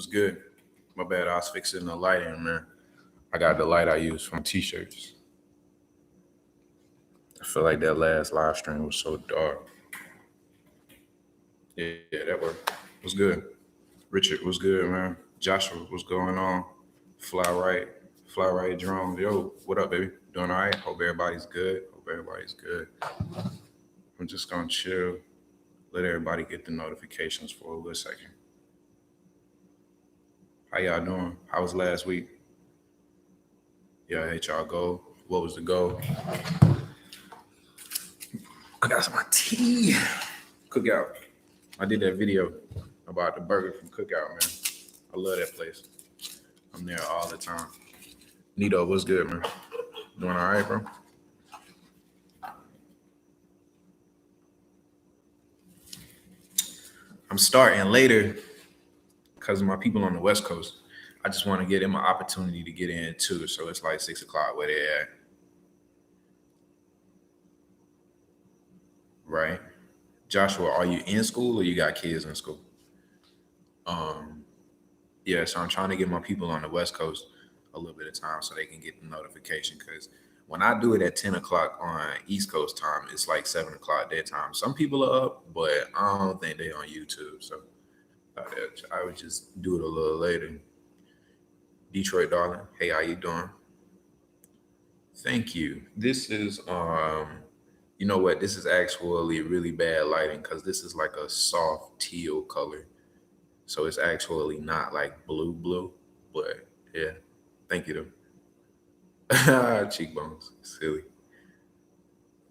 Was good. My bad. I was fixing the lighting, man. I got the light I use from t-shirts. I feel like that last live stream was so dark. Yeah, that was good. Richard was good, man. Joshua, what's going on? Fly right drums. Yo, what up, baby? Doing all right? Hope everybody's good. Hope everybody's good. I'm just gonna chill. Let everybody get the notifications for a little second. How y'all doing? How was last week? Yeah, I hate y'all goal. What was the goal? I got some tea. Cookout. I did that video about the burger from Cookout, man. I love that place. I'm there all the time. Nito, what's good, man? Doing all right, bro? I'm starting later because of my people on the West Coast. I just want to get them an opportunity to get in too. So it's like 6 o'clock where they're at. Right? Joshua, are you in school or you got kids in school? Yeah, so I'm trying to get my people on the West Coast a little bit of time so they can get the notification. Because when I do it at 10 o'clock on East Coast time, it's like 7 o'clock their time. Some people are up, but I don't think they're on YouTube. So I would just do it a little later. Detroit, darling. Hey, how you doing? Thank you. This is you know what? This is actually really bad lighting because this is like a soft teal color. So it's actually not like blue, but yeah. Thank you though. Cheekbones. Silly.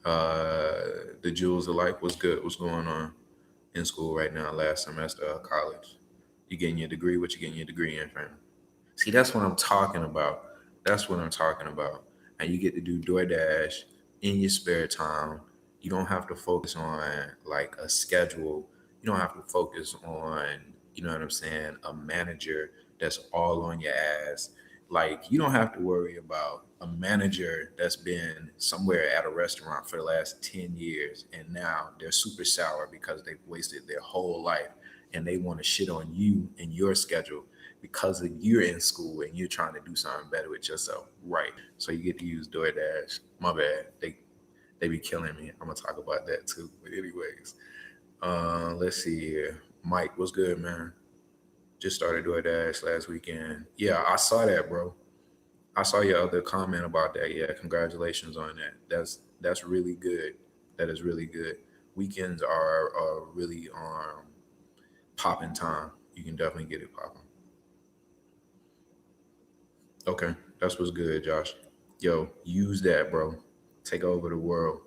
The jewels of life. What's good? What's going on in school right now? Last semester of college. You getting your degree? What you getting your degree in, fam? See, that's what I'm talking about. That's what I'm talking about. And you get to do DoorDash in your spare time. You don't have to focus on like a schedule. You don't have to focus on, you know what I'm saying, a manager that's all on your ass. Like you don't have to worry about a manager that's been somewhere at a restaurant for the last 10 years and now they're super sour because they've wasted their whole life and they want to shit on you and your schedule because of you're in school and you're trying to do something better with yourself. Right. So you get to use DoorDash. My bad. They be killing me. I'm gonna talk about that too. But anyways, let's see here. Mike, what's good, man? Just started DoorDash last weekend. Yeah, I saw that, bro. I saw your other comment about that. Yeah, congratulations on that. That's really good. That is really good. Weekends are really popping time. You can definitely get it popping. Okay, that's what's good, Josh. Yo, use that, bro. Take over the world.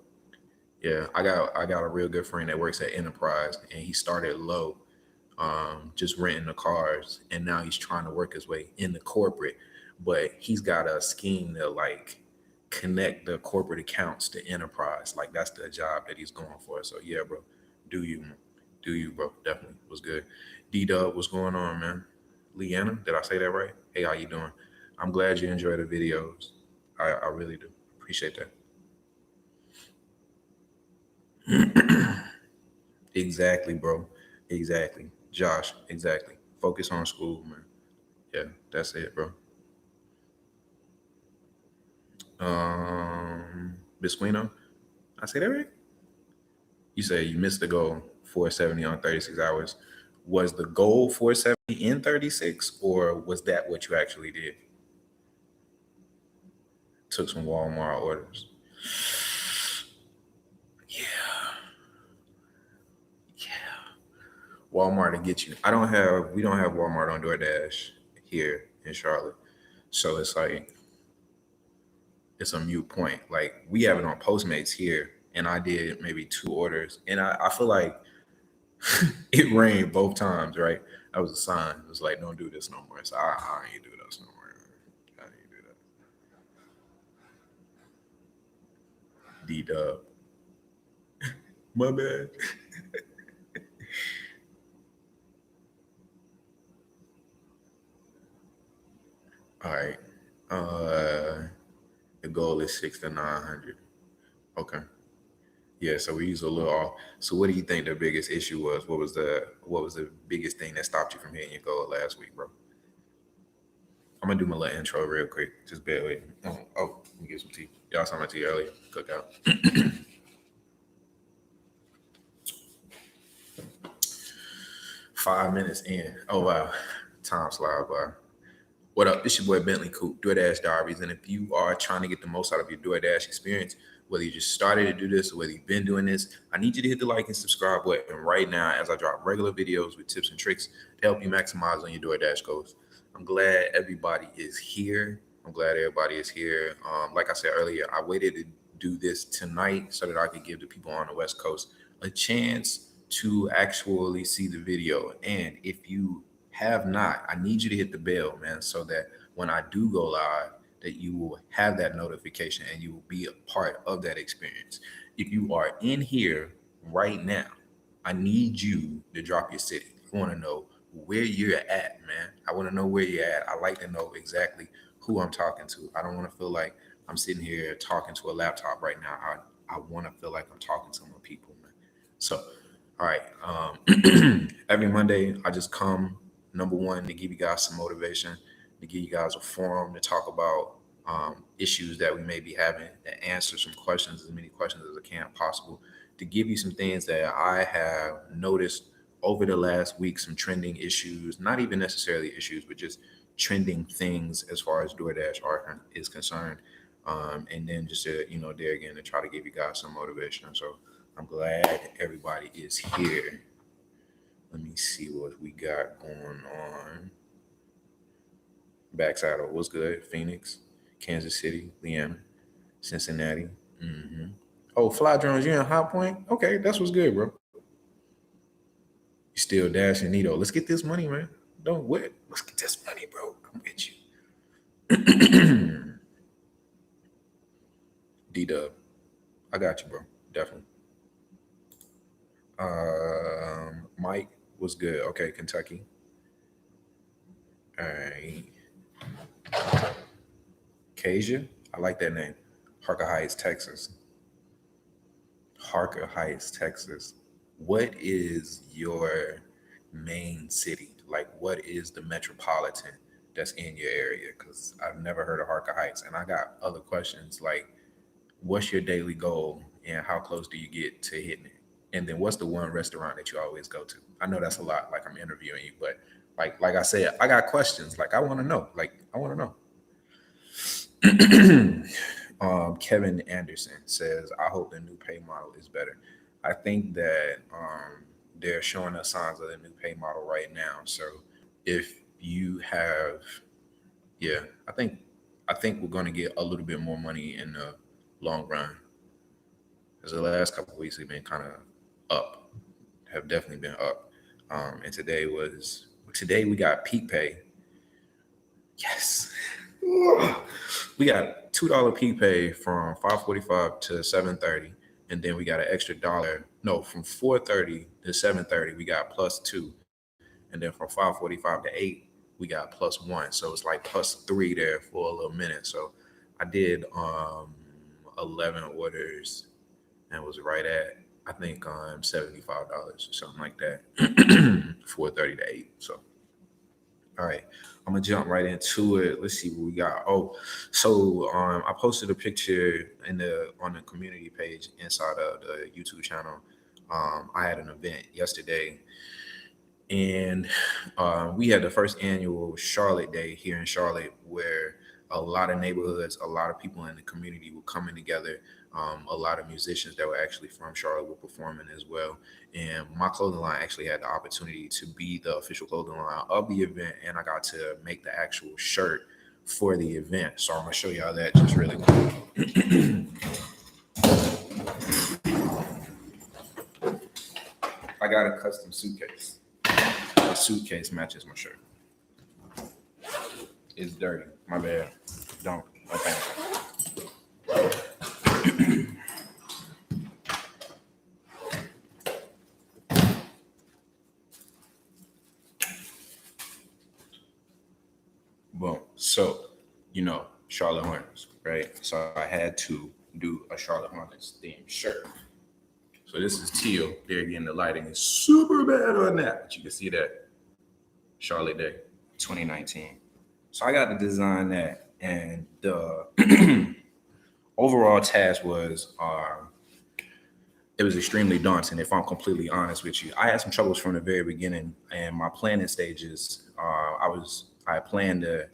Yeah, I got a real good friend that works at Enterprise, and he started low, just renting the cars, and now he's trying to work his way in the corporate. But he's got a scheme to like connect the corporate accounts to Enterprise. Like that's the job that he's going for. So yeah, bro, do you, do you, bro? Definitely was good. D Dub, what's going on, man? Leanna, did I say that right? Hey, how you doing? I'm glad you enjoy the videos. I really do appreciate that. Exactly, bro. Exactly. Josh, exactly. Focus on school, man. Yeah, that's it, bro. Bisquino, I say that right? You say you missed the goal 470 on 36 hours. Was the goal 470 in 36, or was that what you actually did? Took some Walmart orders. Yeah, yeah. Walmart to get you. We don't have Walmart on DoorDash here in Charlotte. So it's like it's a mute point. Like we have it on Postmates here, and I did maybe 2 orders, and I feel like it rained both times, right? That was a sign. It was like, don't do this no more. So I ain't do this no more. I ain't do that. D Dub. My bad. All right. The goal is 6 to 900. Okay. Yeah, so we use a little off. So what do you think the biggest issue was? What was the biggest thing that stopped you from hitting your goal last week, bro? I'm gonna do my little intro real quick. Just bear with me. Let me get some tea. Y'all saw my tea earlier. Cookout. 5 minutes in. Oh wow. Time slide by. What up? It's your boy Bentley Coop, DoorDash Diaries. And if you are trying to get the most out of your DoorDash experience, whether you just started to do this or whether you've been doing this, I need you to hit the like and subscribe button right now as I drop regular videos with tips and tricks to help you maximize on your DoorDash goals. I'm glad everybody is here. Like I said earlier, I waited to do this tonight so that I could give the people on the West Coast a chance to actually see the video. And if you have not, I need you to hit the bell, man, so that when I do go live, that you will have that notification and you will be a part of that experience. If you are in here right now, I need you to drop your city. I want to know where you're at, man. I want to know where you're at. I like to know exactly who I'm talking to. I don't want to feel like I'm sitting here talking to a laptop right now. I want to feel like I'm talking to my people, man. So, all right. Every Monday, I just come, number one, to give you guys some motivation, to give you guys a forum to talk about issues that we may be having, to answer some questions, as many questions as I can possible, to give you some things that I have noticed over the last week, some trending issues, not even necessarily issues, but just trending things as far as DoorDash is concerned. And then just to, there again, to try to give you guys some motivation. So I'm glad everybody is here. Let me see what we got going on. Backside of what's good? Phoenix, Kansas City, Leanna, Cincinnati. Oh, Fly Drones, you in High Point? Okay, that's what's good, bro. You still dashing Nito. Let's get this money, man. Don't wait. Let's get this money, bro. I'm with you. D-Dub. I got you, bro. Definitely. Mike was good. Okay, Kentucky. All right. Kasia. I like that name. Harker Heights, Texas. Harker Heights, Texas. What is your main city? Like, what is the metropolitan that's in your area? Because I've never heard of Harker Heights. And I got other questions like, what's your daily goal and how close do you get to hitting it? And then what's the one restaurant that you always go to? I know that's a lot, like I'm interviewing you, but like I said, I got questions. Like I want to know. Kevin Anderson says, I hope the new pay model is better. I think that they're showing us signs of the new pay model right now. So if you have, I think we're going to get a little bit more money in the long run. Because the last couple of weeks have been kind of up, have definitely been up. And today we got peak pay. Yes. We got $2 peak pay from 5:45 to 7:30, and then we got an extra dollar. No, from 4:30 to 7:30, we got +2, and then from 5:45 to 8, we got +1. So it's like +3 there for a little minute. So I did 11 orders and was right at I think $75 or something like that. 4:30 to 8. So all right, I'm gonna jump right into it. Let's see what we got. Oh, so I posted a picture on the community page inside of the YouTube channel. I had an event yesterday, and we had the first annual Charlotte Day here in Charlotte, where a lot of neighborhoods, a lot of people in the community were coming together. A lot of musicians that were actually from Charlotte were performing as well. And my clothing line actually had the opportunity to be the official clothing line of the event. And I got to make the actual shirt for the event. So I'm going to show y'all that just really quick. I got a custom suitcase. The suitcase matches my shirt. It's dirty. My bad. Don't. Okay. Boom. So, Charlotte Hornets, right? So I had to do a Charlotte Hornets themed shirt. So this is teal. There again, the lighting is super bad on that, but you can see that Charlotte Day, 2019. So I got to design that, and the overall task was it was extremely daunting. If I'm completely honest with you, I had some troubles from the very beginning, and my planning stages. I planned to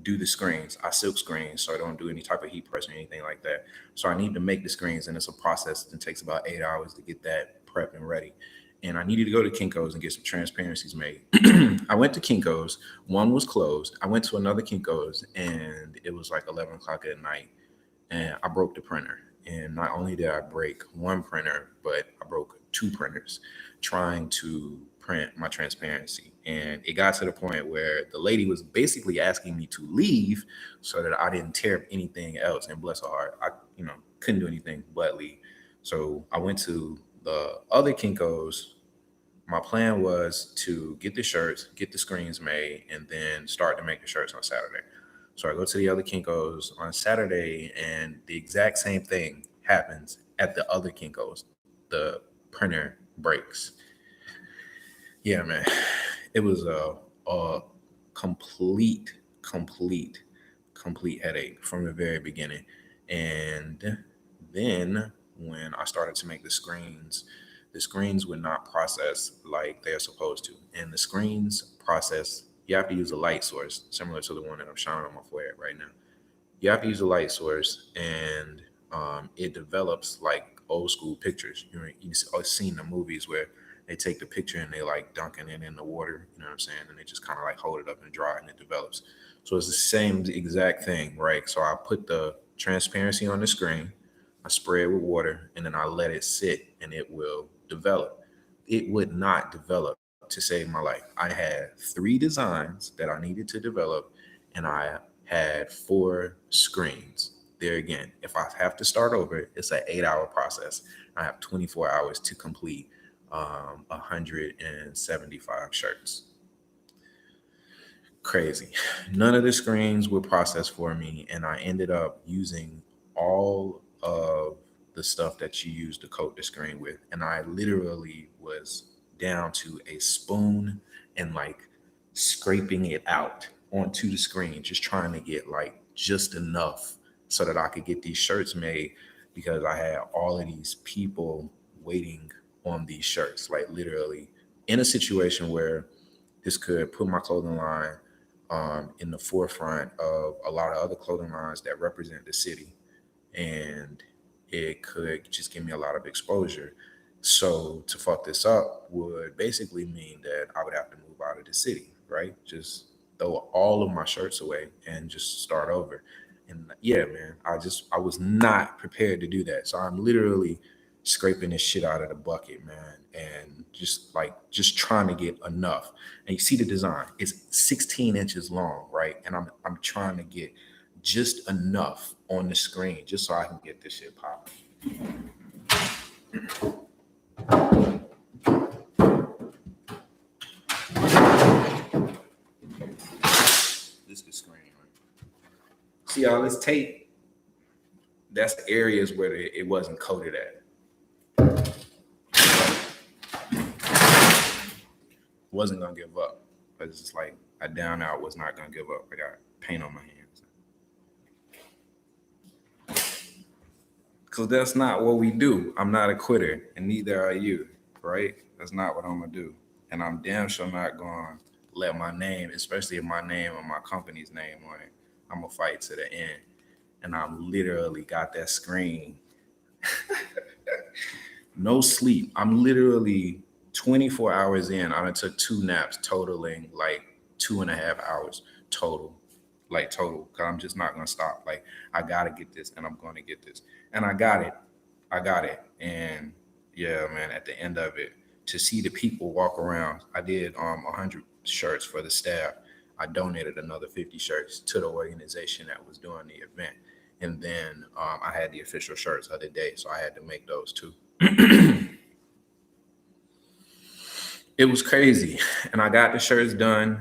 do the screens. I silk screens, so I don't do any type of heat press or anything like that. So I need to make the screens, and it's a process that takes about 8 hours to get that prep and ready. And I needed to go to Kinko's and get some transparencies made. I went to Kinko's. One was closed. I went to another Kinko's, and it was like 11 o'clock at night, and I broke the printer. And not only did I break one printer, but I broke two printers trying to print my transparency. And it got to the point where the lady was basically asking me to leave so that I didn't tear up anything else. And bless her heart, I couldn't do anything but leave. So I went to the other Kinko's. My plan was to get the shirts, get the screens made, and then start to make the shirts on Saturday. So I go to the other Kinko's on Saturday, and the exact same thing happens at the other Kinko's. The printer breaks. Yeah, man. It was a complete headache from the very beginning. And then when I started to make the screens would not process like they're supposed to. And the screens process, you have to use a light source, similar to the one that I'm showing on my forehead right now. You have to use a light source, and it develops like old school pictures. You've seen the movies where they take the picture and they like dunking it in the water, you know what I'm saying? And they just kind of like hold it up and dry and it develops. So it's the same exact thing, right? So I put the transparency on the screen, I spray it with water, and then I let it sit and it will develop. It would not develop to save my life. I had 3 designs that I needed to develop, and I had 4 screens. There again, if I have to start over, it's an 8-hour process. I have 24 hours to complete 175 shirts. Crazy. None of the screens were processed for me, and I ended up using all of the stuff that you use to coat the screen with. And I literally was down to a spoon and like scraping it out onto the screen, just trying to get like just enough so that I could get these shirts made, because I had all of these people waiting on these shirts, like literally in a situation where this could put my clothing line in the forefront of a lot of other clothing lines that represent the city. And it could just give me a lot of exposure. So to fuck this up would basically mean that I would have to move out of the city, right? Just throw all of my shirts away and just start over. And yeah, man, I was not prepared to do that. So I'm literally scraping this shit out of the bucket, man, and just trying to get enough. And you see the design; it's 16 inches long, right? And I'm trying to get just enough on the screen, just so I can get this shit popping. This is the screen, right? See all this tape? That's the areas where it wasn't coated at. Wasn't gonna give up, but it's just like I down out was not gonna give up. I got paint on my hands, because that's not what we do. I'm not a quitter, and neither are you, right? That's not what I'm gonna do, and I'm damn sure not gonna let my name, especially if my name or my company's name on it, I'm gonna fight to the end. And I literally got that screen. No sleep. I'm literally 24 hours in. I took 2 naps, totaling like 2.5 hours total. Like total. Cause I'm just not gonna stop. Like, I gotta get this, and I'm gonna get this. And I got it. And yeah, man, at the end of it, to see the people walk around, I did 100 shirts for the staff. I donated another 50 shirts to the organization that was doing the event. And then I had the official shirts of the day, so I had to make those too. It was crazy, and I got the shirts done,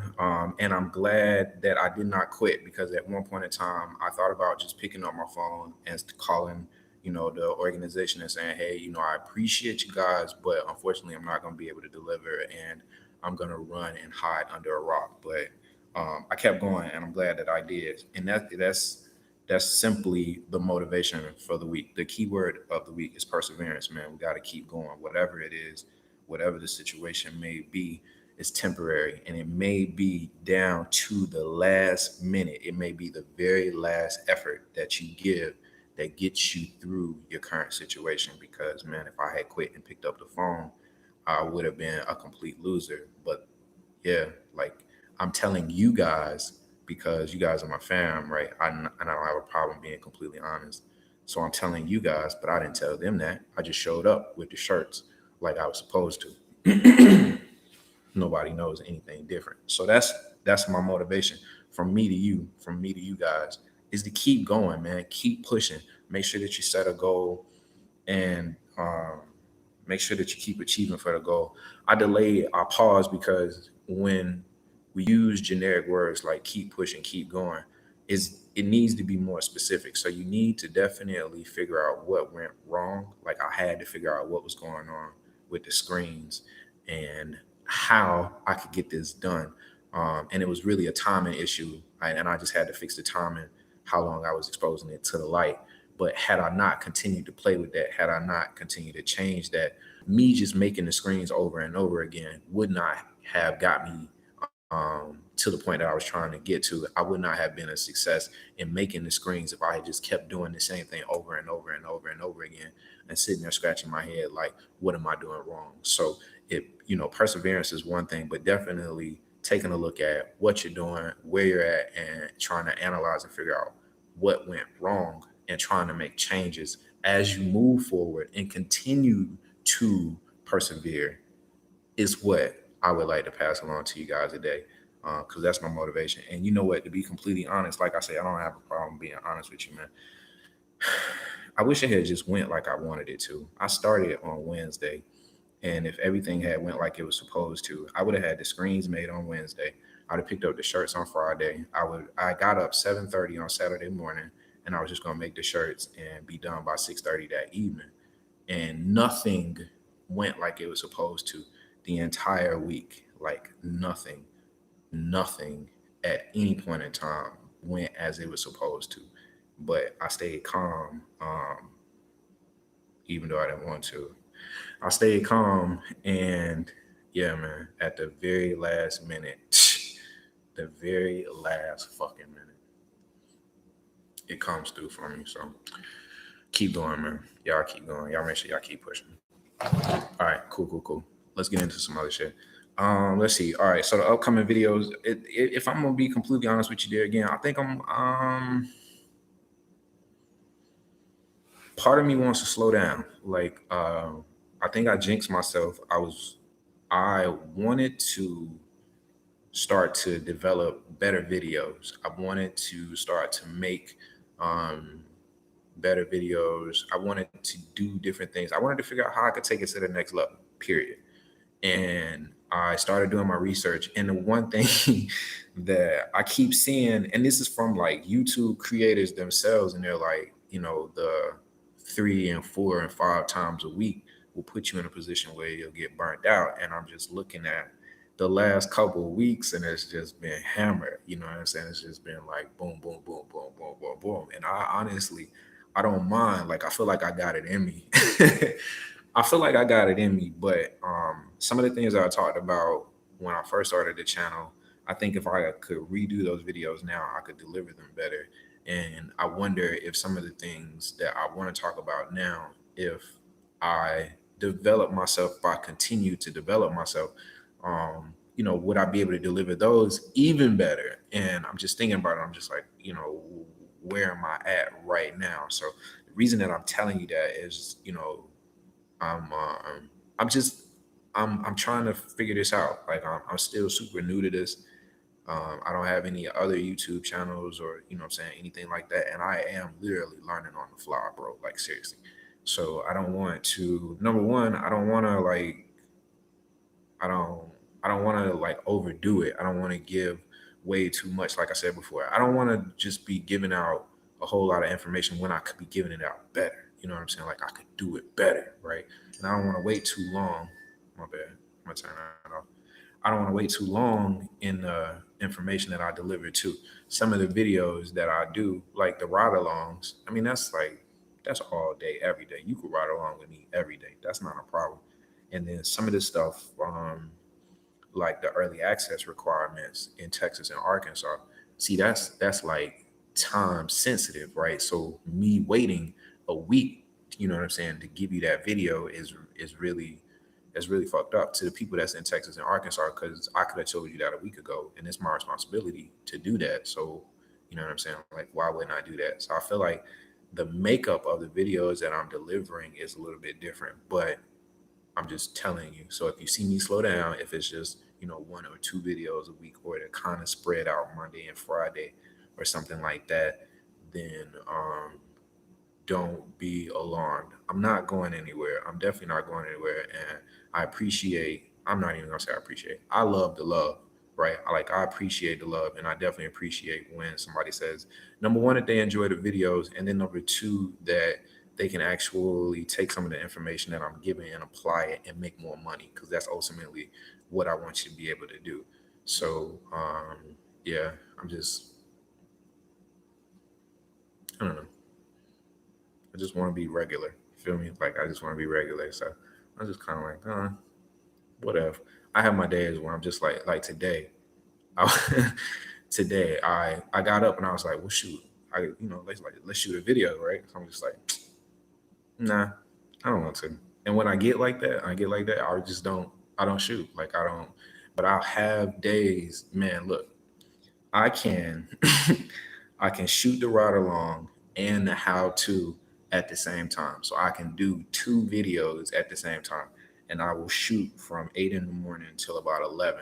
and I'm glad that I did not quit, because at one point in time, I thought about just picking up my phone and calling the organization is saying, hey, I appreciate you guys, but unfortunately, I'm not going to be able to deliver, and I'm going to run and hide under a rock. But I kept going, and I'm glad that I did. And that's simply the motivation for the week. The key word of the week is perseverance, man. We got to keep going, whatever it is, whatever the situation may be. Is temporary, and it may be down to the last minute. It may be the very last effort that you give that gets you through your current situation. Because, man, if I had quit and picked up the phone, I would have been a complete loser. But yeah, like, I'm telling you guys because you guys are my fam, right? And I don't have a problem being completely honest. So I'm telling you guys, but I didn't tell them that. I just showed up with the shirts like I was supposed to. Nobody knows anything different. So that's my motivation from me to you, from me to you guys, is to keep going, man. Keep pushing. Make sure that you set a goal, and make sure that you keep achieving for the goal. I paused because when we use generic words like keep pushing, keep going, it needs to be more specific. So you need to definitely figure out what went wrong. Like, I had to figure out what was going on with the screens and how I could get this done. And it was really a timing issue, and I just had to fix the timing, how long I was exposing it to the light. But had I not continued to play with that, had I not continued to change that, me just making the screens over and over again would not have got me to the point that I was trying to get to. I would not have been a success in making the screens if I had just kept doing the same thing over and over and over and over again, and sitting there scratching my head like, what am I doing wrong? So perseverance is one thing, but definitely taking a look at what you're doing, where you're at, and trying to analyze and figure out what went wrong, and trying to make changes as you move forward and continue to persevere is what I would like to pass along to you guys today, because that's my motivation. And you know what? To be completely honest, like I say, I don't have a problem being honest with you, man. I wish it had just went like I wanted it to. I started on Wednesday, and if everything had went like it was supposed to, I would have had the screens made on Wednesday. I'd have picked up the shirts on Friday. I got up 7:30 on Saturday morning, and I was just gonna make the shirts and be done by 6:30 that evening. And nothing went like it was supposed to the entire week. Like, nothing at any point in time went as it was supposed to. But I stayed calm, even though I didn't want to. I stayed calm, and yeah, man, at the very last minute, the very last fucking minute, it comes through for me. So keep going, man. Y'all keep going. Y'all make sure y'all keep pushing. All right, cool. Let's get into some other shit. Let's see. All right, so the upcoming videos. If I'm gonna be completely honest with you, there again, I think I'm. Part of me wants to slow down. Like, I think I jinxed myself. I wanted to start to develop better videos. I wanted to start to make um, better videos. I wanted to do different things. I wanted to figure out how I could take it to the next level, period. And I started doing my research. And the one thing that I keep seeing, and this is from like YouTube creators themselves, and they're like, the 3 and 4 and 5 times a week will put you in a position where you'll get burnt out. And I'm just looking at the last couple of weeks, and it's just been hammered. You know what I'm saying? It's just been like boom, boom, boom, boom, boom, boom, boom. And I honestly, I don't mind. Like, I feel like I got it in me. I feel like I got it in me. But some of the things that I talked about when I first started the channel, I think if I could redo those videos now, I could deliver them better. And I wonder if some of the things that I want to talk about now, if I develop myself, if I continue to develop myself, would I be able to deliver those even better? And I'm just thinking about it. I'm just like, where am I at right now? So the reason that I'm telling you that is, I'm, I'm just, I'm trying to figure this out. Like, I'm still super new to this. I don't have any other YouTube channels or, what I'm saying, anything like that. And I am literally learning on the fly, bro. Like, seriously. So I don't want to, number one, I don't want to I don't, I don't want to like overdo it. I don't want to give way too much. Like I said before, I don't want to just be giving out a whole lot of information when I could be giving it out better. You know what I'm saying? Like I could do it better, right? And I don't want to wait too long. My bad. I'm gonna turn that off. I don't want to wait too long in the information that I deliver too. Some of the videos that I do, like the ride alongs, I mean that's all day, every day. You could ride along with me every day. That's not a problem. And then some of this stuff, like the early access requirements in Texas and Arkansas. See, that's like time sensitive, right? So me waiting a week, you know what I'm saying, to give you that video is really it's really fucked up to the people that's in Texas and Arkansas because I could have told you that a week ago, and it's my responsibility to do that. So, you know what I'm saying? Like, why wouldn't I do that? So I feel like the makeup of the videos that I'm delivering is a little bit different, but I'm just telling you. So if you see me slow down, if it's just, one or two videos a week or to kind of spread out Monday and Friday or something like that, then don't be alarmed. I'm not going anywhere. I'm definitely not going anywhere. And I'm not even gonna say I appreciate. I love the love, right? I appreciate the love, and I definitely appreciate when somebody says, number one, that they enjoy the videos, and then number two, that they can actually take some of the information that I'm giving and apply it and make more money, because that's ultimately what I want you to be able to do. So, yeah, I'm just, I don't know. I just want to be regular. Feel me? Like I just want to be regular. So I'm just kind of like, whatever. I have my days where I'm just like today. I, today I got up and I was like, well, shoot, let's shoot a video, right? So I'm just like, nah, I don't want to. And when I get like that, I just don't. I don't shoot. Like I don't. But I'll have days, man. Look, I can I can shoot the ride along and the how to at the same time. So I can do two videos at the same time. And I will shoot from 8 in the morning until about 11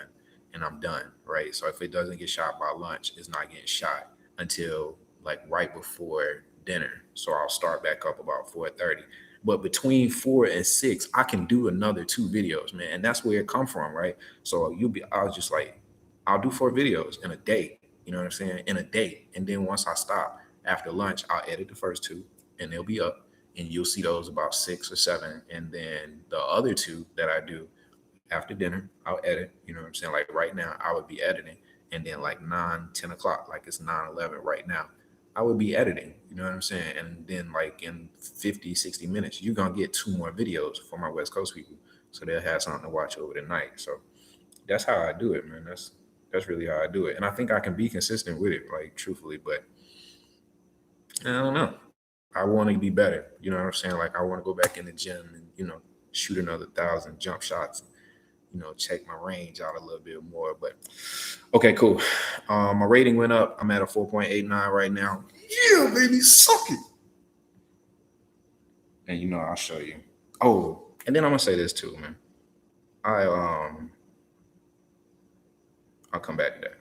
and I'm done. Right. So if it doesn't get shot by lunch, it's not getting shot until like right before dinner. So I'll start back up about 4:30. But between 4 and 6, I can do another two videos, man. And that's where it come from, right? So I was just like, I'll do 4 videos in a day. You know what I'm saying? In a day. And then once I stop after lunch, I'll edit the first two and they'll be up. And you'll see those about 6 or 7. And then the other two that I do after dinner, I'll edit. You know what I'm saying? Like right now, I would be editing. And then like 9, 10 o'clock, like it's 9, 11 right now, I would be editing. You know what I'm saying? And then like in 50, 60 minutes, you're going to get two more videos for my West Coast people. So they'll have something to watch over the night. So that's how I do it, man. That's really how I do it, and I think I can be consistent with it, like truthfully. But I don't know. I want to be better. You know what I'm saying? Like I want to go back in the gym and shoot another 1,000 jump shots. Check my range out a little bit more. But okay, cool. My rating went up. I'm at a 4.89 right now. Yeah, baby, suck it. And I'll show you. Oh, and then I'm gonna say this too, man. I I'll come back to that.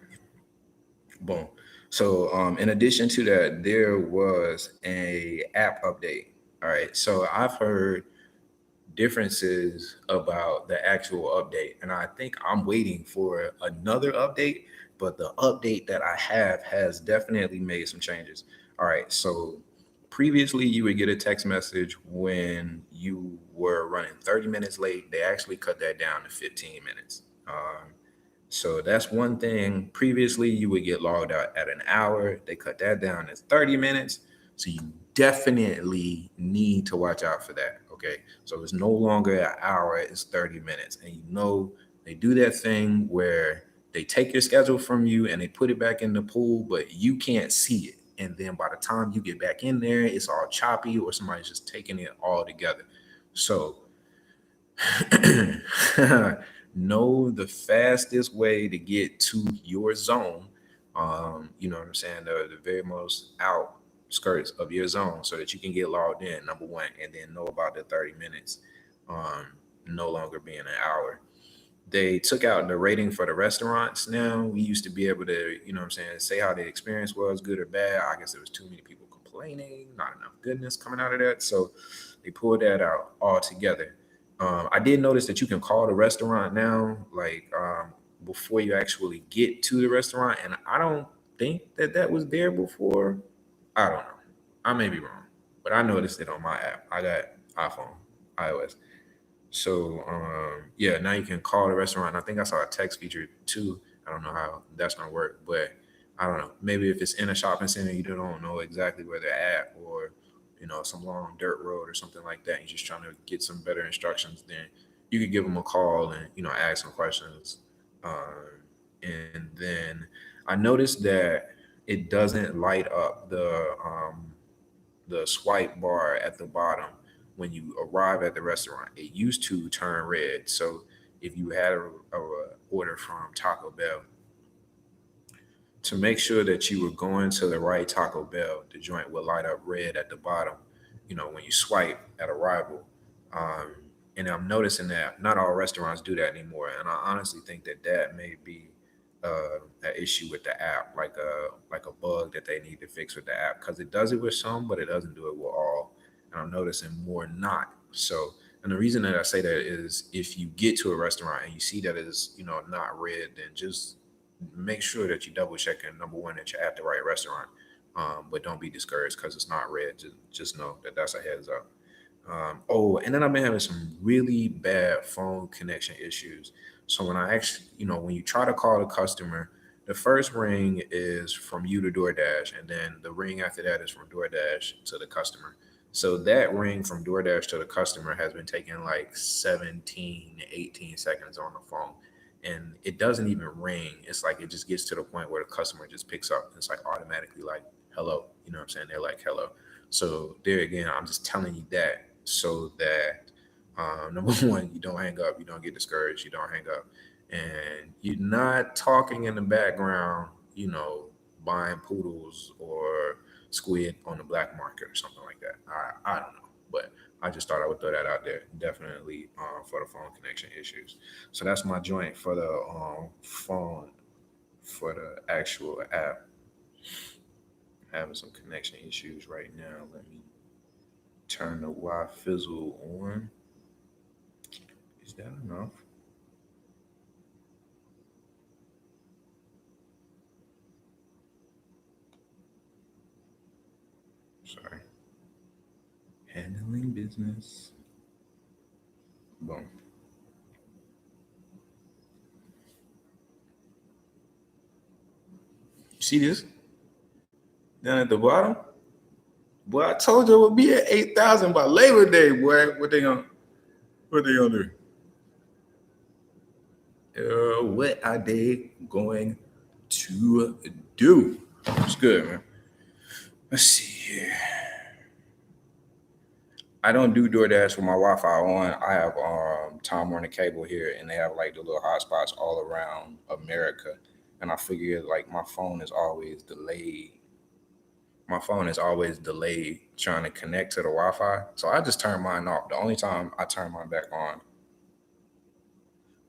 Boom. So, in addition to that, there was a app update. All right. So I've heard differences about the actual update, and I think I'm waiting for another update. But the update that I have has definitely made some changes. All right. So previously, you would get a text message when you were running 30 minutes late. They actually cut that down to 15 minutes. So that's one thing. Previously, you would get logged out at an hour. They cut that down to 30 minutes. So you definitely need to watch out for that. Okay. So it's no longer an hour, it's 30 minutes. And they do that thing where they take your schedule from you and they put it back in the pool, but you can't see it. And then by the time you get back in there, it's all choppy or somebody's just taking it all together. So know the fastest way to get to your zone. You know what I'm saying? The very most outskirts of your zone so that you can get logged in, number one, and then know about the 30 minutes um, no longer being an hour. They took out the rating for the restaurants now. We used to be able to, what I'm saying, say how the experience was, good or bad. I guess there was too many people complaining, not enough goodness coming out of that. So they pulled that out altogether. I did notice that you can call the restaurant now, like before you actually get to the restaurant, and I don't think that was there before. I don't know. I may be wrong. but I noticed it on my app. I got iPhone, iOS. So yeah, now you can call the restaurant. I think I saw a text feature too. I don't know how that's gonna work, but I don't know. Maybe if it's in a shopping center, you don't know exactly where they're at, or some long dirt road or something like that. You're just trying to get some better instructions. Then you could give them a call and ask some questions. And then I noticed that it doesn't light up the swipe bar at the bottom when you arrive at the restaurant. It used to turn red. So if you had a order from Taco Bell, to make sure that you were going to the right Taco Bell, the joint will light up red at the bottom, when you swipe at arrival. Um, and I'm noticing that not all restaurants do that anymore. And I honestly think that that may be an issue with the app, like a bug that they need to fix with the app, because it does it with some, but it doesn't do it with all. And I'm noticing more not. So, and the reason that I say that is if you get to a restaurant and you see that it's not red, then just make sure that you double check and number one that you're at the right restaurant. But don't be discouraged because it's not red. Just know that that's a heads up. Oh, and then I've been having some really bad phone connection issues. So when I actually, when you try to call the customer, the first ring is from you to DoorDash, and then the ring after that is from DoorDash to the customer. So that ring from DoorDash to the customer has been taking like 17, 18 seconds on the phone. And it doesn't even ring. It's like it just gets to the point where the customer just picks up. It's like automatically like, hello. You know what I'm saying? They're like, hello. So there again, I'm just telling you that so that number one, you don't hang up, you don't get discouraged, you don't hang up, and you're not talking in the background, buying poodles or squid on the black market or something like that. I don't know, but I just thought I would throw that out there. Definitely for the phone connection issues. So that's my joint for the phone for the actual app. Having some connection issues right now. Let me turn the Wi Fizzle on. Is that enough? Sorry. Handling business. Boom. You see this down at the bottom? Boy, I told you it would be at 8,000 by Labor Day, boy. What they gonna do? What are they going to do? It's good, man. Let's see here. I don't do DoorDash with my Wi-Fi on. I have Time Warner cable here, and they have like the little hotspots all around America. And I figured like my phone is always delayed. My phone is always delayed trying to connect to the Wi-Fi, so I just turn mine off. The only time I turn mine back on,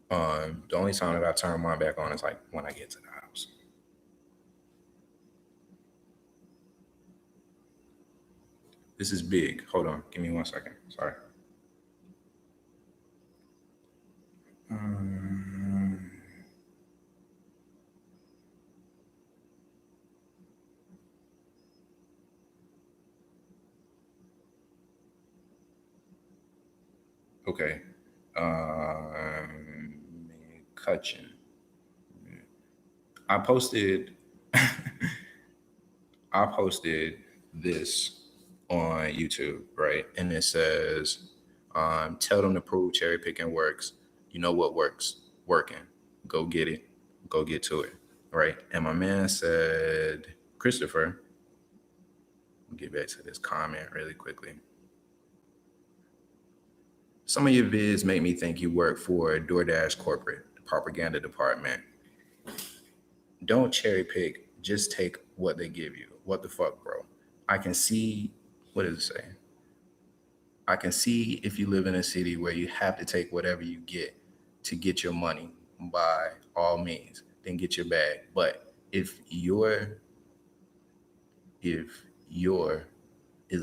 the only time that I turn mine back on is like when I get to the house. This is big. Hold on, give me 1 second. Sorry. Um, okay. McCutcheon. I posted I posted this on YouTube, right? And it says, tell them to prove cherry picking works. You know what works? Working. Go get it. Go get to it. Right. And my man said, Christopher, I'll get back to this comment really quickly. Some of your vids make me think you work for DoorDash corporate propaganda department. Don't cherry pick. Just take what they give you. What the fuck, bro? I can see. What does it say? I can see if you live in a city where you have to take whatever you get to get your money, by all means, then get your bag. But if your is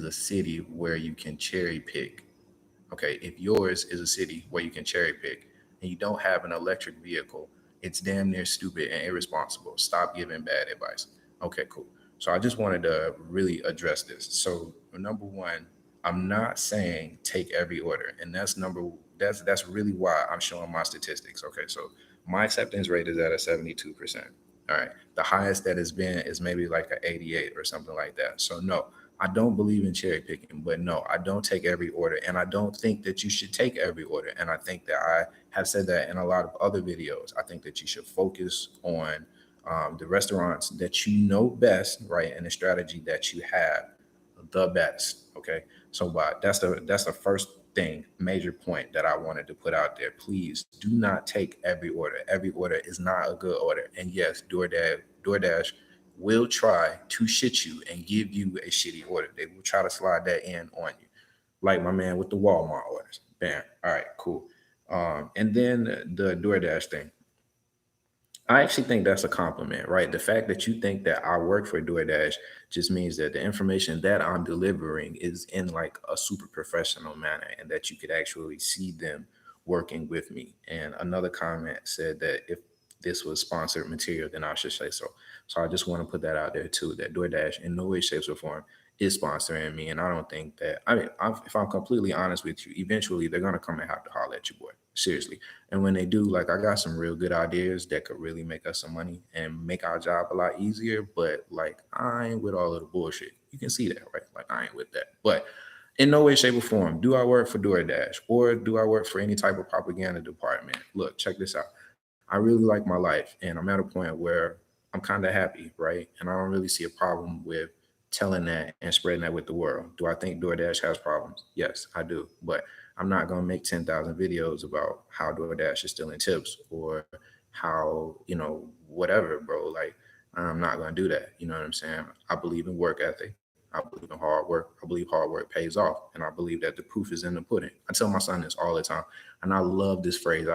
a city where you can cherry pick, okay, if yours is a city where you can cherry pick and you don't have an electric vehicle, it's damn near stupid and irresponsible. Stop giving bad advice. Okay, cool. So I just wanted to really address this. So number one, I'm not saying take every order, and that's really why I'm showing my statistics. Okay, so my acceptance rate is at a 72%. All right, the highest that it's been is maybe like a 88 or something like that. So no, I don't believe in cherry picking, but no, I don't take every order, and I don't think that you should take every order. And I think that I have said that in a lot of other videos. I think that you should focus on the restaurants that you know best, right, and the strategy that you have the best. Okay, so but that's the first thing, major point that I wanted to put out there. Please do not take every order. Every order is not a good order. And yes, DoorDash will try to shit you and give you a shitty order. They will try to slide that in on you, like my man with the Walmart orders. Bam. All right, cool. And then the DoorDash thing. I actually think that's a compliment, right? The fact that you think that I work for DoorDash just means that the information that I'm delivering is in like a super professional manner and that you could actually see them working with me. And another comment said that if this was sponsored material, then I should say so. So I just want to put that out there too, that DoorDash in no way, shape, or form is sponsoring me. And I don't think that, if I'm completely honest with you, eventually they're going to come and have to holler at you, boy. Seriously. And when they do, like I got some real good ideas that could really make us some money and make our job a lot easier. But like I ain't with all of the bullshit. You can see that, right? Like I ain't with that. But in no way, shape, or form do I work for DoorDash or do I work for any type of propaganda department. Look, check this out. I really like my life and I'm at a point where I'm kind of happy, right? And I don't really see a problem with telling that and spreading that with the world. Do I think DoorDash has problems? Yes, I do. But I'm not gonna make 10,000 videos about how DoorDash is stealing tips or how whatever, bro. Like I'm not gonna do that. You know what I'm saying? I believe in work ethic. I believe in hard work. I believe hard work pays off, and I believe that the proof is in the pudding. I tell my son this all the time, and I love this phrase.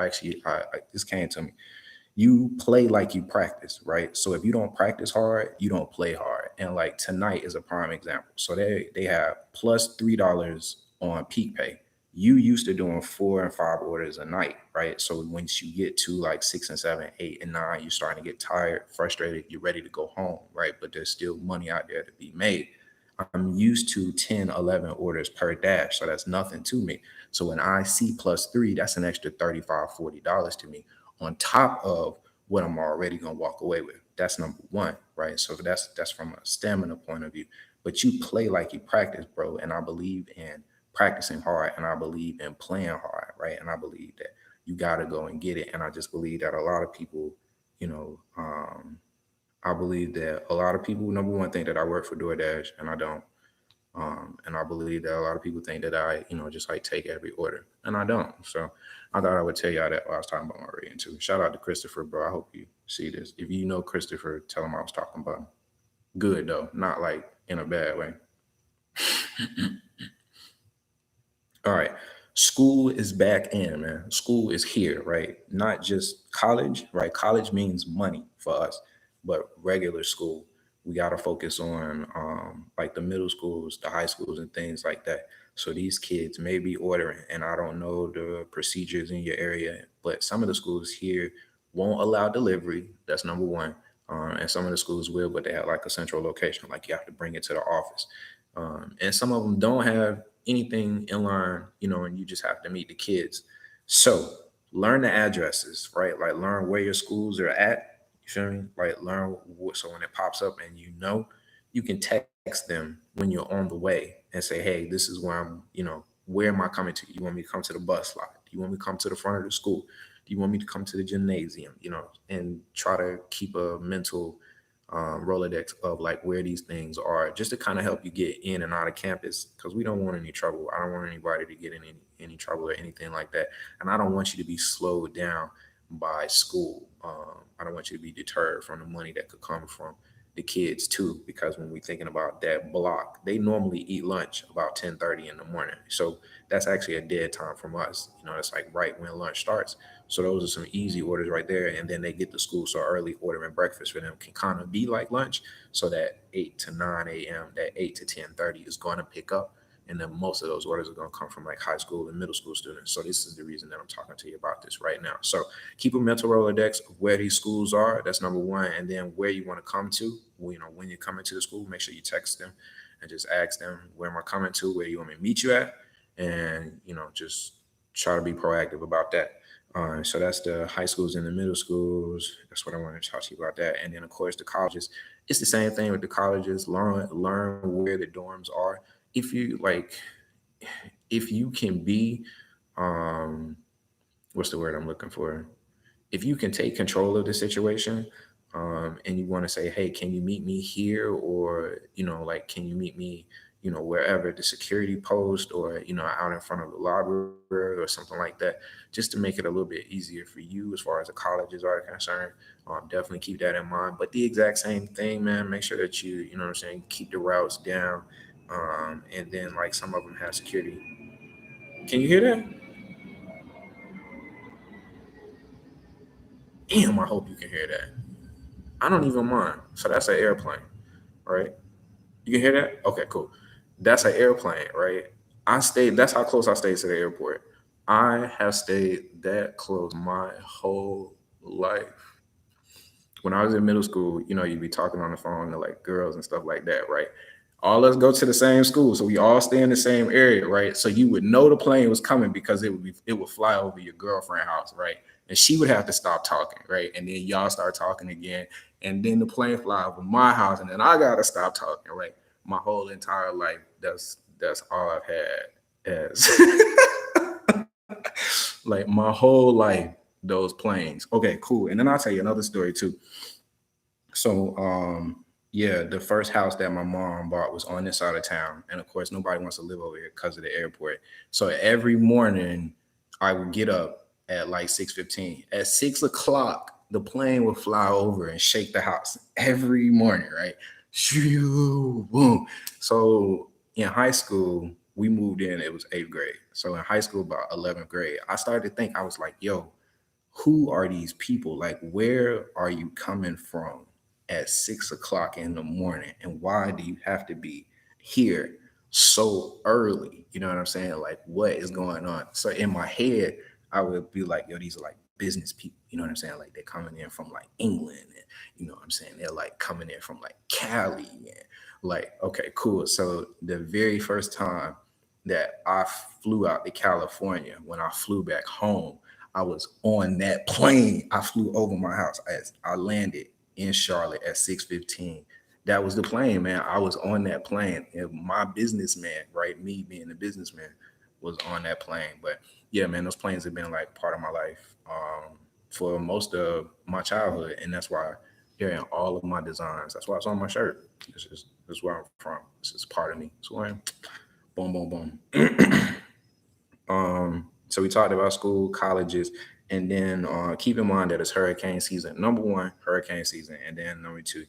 This came to me. You play like you practice, right? So if you don't practice hard, you don't play hard. And like tonight is a prime example. So they have plus $3 on peak pay. You used to doing 4 and 5 orders a night, right? So once you get to like 6 and 7, 8 and 9, you're starting to get tired, frustrated, you're ready to go home, right? But there's still money out there to be made. I'm used to 10, 11 orders per dash. So that's nothing to me. So when I see plus three, that's an extra $35, $40 to me on top of what I'm already gonna walk away with. That's number one, right? So that's from a stamina point of view. But you play like you practice, bro. And I believe in practicing hard and I believe in playing hard, right? And I believe that you gotta go and get it. And I just believe that a lot of people, you know, I believe that a lot of people, number one, think that I work for DoorDash and I don't. And I believe that a lot of people think that I, just like take every order, and I don't. So I thought I would tell y'all that while I was talking about my rating too. Shout out to Christopher, bro. I hope you see this. If you know Christopher, tell him I was talking about him. Good though, not like in a bad way. All right. School is back in, man. School is here, right? Not just college, right? College means money for us, but regular school, we got to focus on like the middle schools, the high schools, and things like that. So these kids may be ordering, and I don't know the procedures in your area, but some of the schools here won't allow delivery. That's number one. And some of the schools will, but they have like a central location, like you have to bring it to the office. And some of them don't have anything in line, and you just have to meet the kids. So learn the addresses, right? Like learn where your schools are at. You feel me? Like learn so when it pops up and you can text them when you're on the way and say, hey, this is where where am I coming to? You want me to come to the bus lot? Do you want me to come to the front of the school? Do you want me to come to the gymnasium? And try to keep a mental Rolodex of like where these things are, just to kind of help you get in and out of campus. Because we don't want any trouble. I don't want anybody to get in any trouble or anything like that. And I don't want you to be slowed down by school. I don't want you to be deterred from the money that could come from the kids too, because when we're thinking about that block, they normally eat lunch about 10:30 in the morning. So that's actually a dead time from us. It's like right when lunch starts. So those are some easy orders right there. And then they get to school so early, ordering breakfast for them can kind of be like lunch. So that 8 to 9 a.m., that 8 to 10:30 is going to pick up. And then most of those orders are going to come from like high school and middle school students. So this is the reason that I'm talking to you about this right now. So keep a mental Rolodex of where these schools are. That's number one. And then where you want to come to, when you're coming to the school, make sure you text them and just ask them, where am I coming to? Where you want me to meet you at? And, just try to be proactive about that. So that's the high schools and the middle schools. That's what I want to talk to you about that. And then of course the colleges. It's the same thing with the colleges. Learn where the dorms are. If you like, if you can be, um, what's the word I'm looking for? If you can take control of the situation, and you want to say, hey, can you meet me here? Or, like, can you meet me, wherever, the security post, or, out in front of the library or something like that, just to make it a little bit easier for you as far as the colleges are concerned. Definitely keep that in mind. But the exact same thing, man, make sure that you know what I'm saying, keep the routes down. And then, like, some of them have security. Can you hear that? Damn, I hope you can hear that. I don't even mind. So that's an airplane, right? You can hear that? Okay, cool. That's an airplane, right? That's how close I stayed to the airport. I have stayed that close my whole life. When I was in middle school, you'd be talking on the phone to like girls and stuff like that, right? All us go to the same school, so we all stay in the same area, right? So you would know the plane was coming because it would fly over your girlfriend's house, right? And she would have to stop talking, right? And then y'all start talking again, and then the plane fly over my house, and then I gotta stop talking, right? My whole entire life, that's all I've had as like my whole life, those planes. Okay, cool. And then I'll tell you another story too. So, yeah, the first house that my mom bought was on this side of town, and of course, nobody wants to live over here because of the airport. So every morning, I would get up at like 6:15. At 6 o'clock, the plane would fly over and shake the house every morning, right? Shoo, boom. So in high school, we moved in. It was eighth grade. So in high school, about 11th grade, I started to think. I was like, "Yo, who are these people? Like, where are you coming from at 6 o'clock in the morning? And why do you have to be here so early? You know what I'm saying? Like, what is going on?" So in my head, I would be like, yo, these are like business people. You know what I'm saying? Like, they're coming in from like England. And, you know what I'm saying? They're like coming in from like Cali. And like, okay, cool. So the very first time that I flew out to California, when I flew back home, I was on that plane. I flew over my house as I landed in Charlotte at 6:15. That was the plane, man. I was on that plane. And my businessman, right? Me being the businessman, was on that plane. But yeah, man, those planes have been like part of my life, for most of my childhood. And that's why they're in all of my designs. That's why it's on my shirt. This is where I'm from. This is part of me. So I'm boom, boom, boom. So we talked about school, colleges, and then keep in mind that it's hurricane season. Number one, hurricane season, and then number two,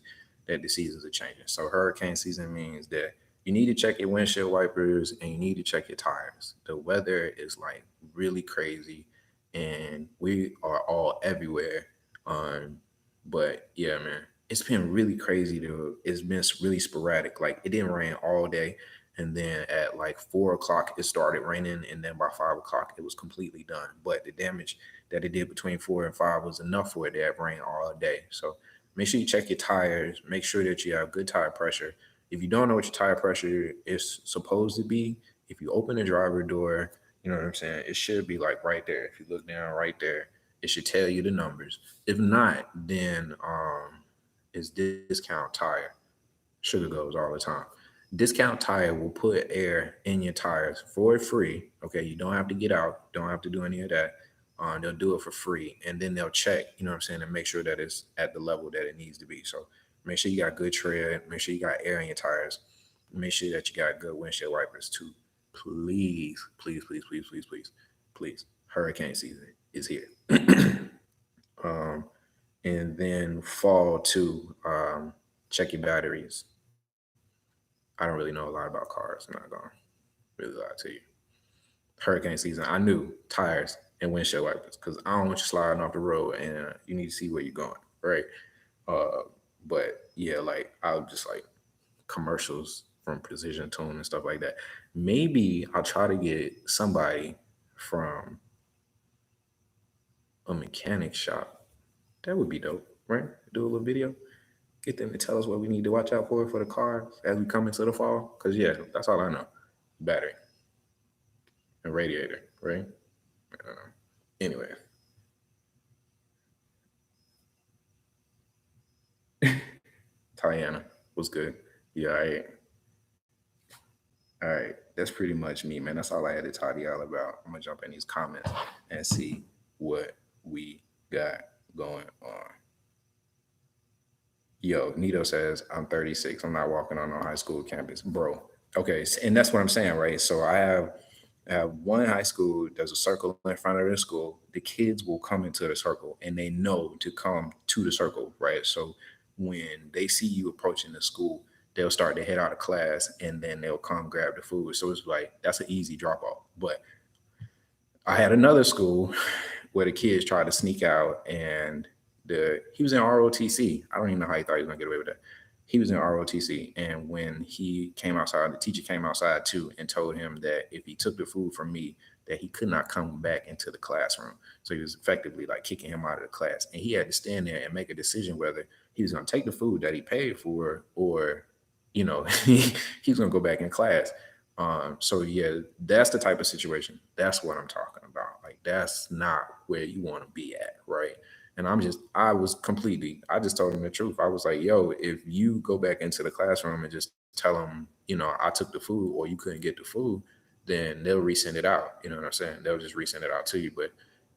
that the seasons are changing. So hurricane season means that you need to check your windshield wipers and you need to check your tires. The weather is like really crazy, and we are all everywhere. Um, but yeah, man, it's been really crazy. It's been really sporadic. Like, it didn't rain all day, and then at like 4 o'clock it started raining, and then by 5 o'clock it was completely done. But the damage that it did between 4 and 5 was enough for it to have rain all day. So make sure you check your tires. Make sure that you have good tire pressure. If you don't know what your tire pressure is supposed to be, if you open the driver door, you know what I'm saying, it should be like right there. If you look down right there, it should tell you the numbers. If not, then it's discount tire. Sugar goes all the time. Discount tire will put air in your tires for free. Okay, you don't have to get out, don't have to do any of that. They'll do it for free, and then they'll check. You know what I'm saying, and make sure that it's at the level that it needs to be. So make sure you got good tread. Make sure you got air in your tires. Make sure that you got good windshield wipers too. Please, please, please, please, please, please, please. Hurricane season is here. um, and then fall too. Check your batteries. I don't really know a lot about cars. I'm not gonna really lie to you. Hurricane season, I knew tires and windshield wipers because I don't want you sliding off the road, and you need to see where you're going, right? Uh, but yeah, like I'll just like commercials from Precision Tune and stuff like that. Maybe I'll try to get somebody from a mechanic shop. That would be dope, right? Do a little video. Get them to tell us what we need to watch out for the cars as we come into the fall. Cause yeah, that's all I know. Battery and radiator, right? Anyway, Tiana was good. Yeah, all right. That's pretty much me, man. That's all I had to talk to y'all about. I'm gonna jump in these comments and see what we got going on. Yo, Nito says, I'm 36. I'm not walking on a high school campus. Bro. Okay. And that's what I'm saying, right? So I have one high school, there's a circle in front of the school. The kids will come into the circle and they know to come to the circle, right? So when they see you approaching the school, they'll start to head out of class and then they'll come grab the food. So it's like, that's an easy drop off. But I had another school where the kids tried to sneak out and he was in ROTC. I don't even know how he thought he was gonna get away with that. He was in ROTC, and when he came outside, the teacher came outside too and told him that if he took the food from me, that he could not come back into the classroom. So he was effectively like kicking him out of the class, and he had to stand there and make a decision whether he was gonna take the food that he paid for, or he's gonna go back in class. So yeah, that's the type of situation. That's what I'm talking about. Like that's not where you want to be at, right? And I just told him the truth. I was like, yo, if you go back into the classroom and just tell them, I took the food or you couldn't get the food, then they'll resend it out. You know what I'm saying? They'll just resend it out to you. But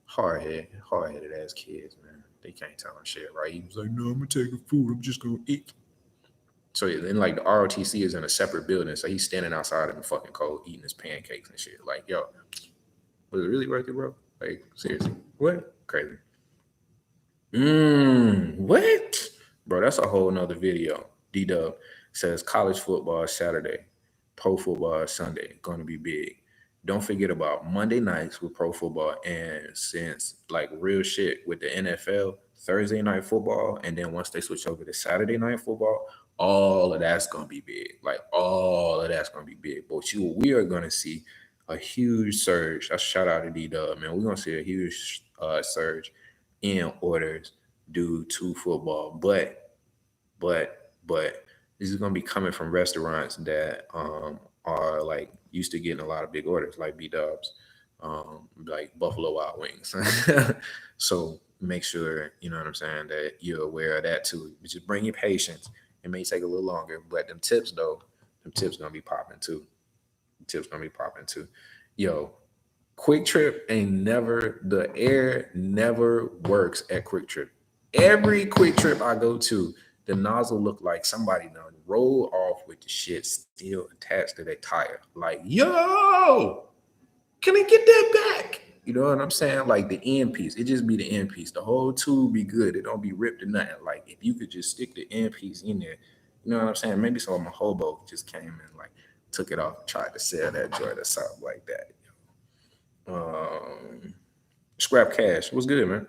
hard-headed ass kids, man. They can't tell them shit, right? He was like, no, I'm gonna take the food. I'm just gonna eat. So then, like, the ROTC is in a separate building, so he's standing outside in the fucking cold eating his pancakes and shit. Like, yo, was it really worth it, bro? Like, seriously, what? Crazy. What? Bro, that's a whole nother video. D-Dub says college football is Saturday, pro football is Sunday. Gonna be big. Don't forget about Monday nights with pro football. And since like real shit with the NFL, Thursday night football, and then once they switch over to Saturday night football, all of that's gonna be big. Like all of that's gonna be big. But we are gonna see a huge surge. A shout out to D-Dub, man. We're gonna see a huge surge in orders due to football. But this is gonna be coming from restaurants that are like used to getting a lot of big orders, like B-Dubs, like Buffalo Wild Wings. So make sure, you know what I'm saying, that you're aware of that too. But just bring your patience. It may take a little longer, but them tips though, them tips gonna be popping too. Tips gonna be popping too. Yo, Quick Trip the air never works at Quick Trip. Every Quick Trip I go to, the nozzle look like somebody done roll off with the shit still attached to their tire. Like, yo, can I get that back? You know what I'm saying? Like the end piece, it just be the end piece. The whole tube be good. It don't be ripped or nothing. Like if you could just stick the end piece in there, you know what I'm saying? Maybe some of my hobo just came and like took it off and tried to sell that joint or something like that. Scrap cash. What's good, man?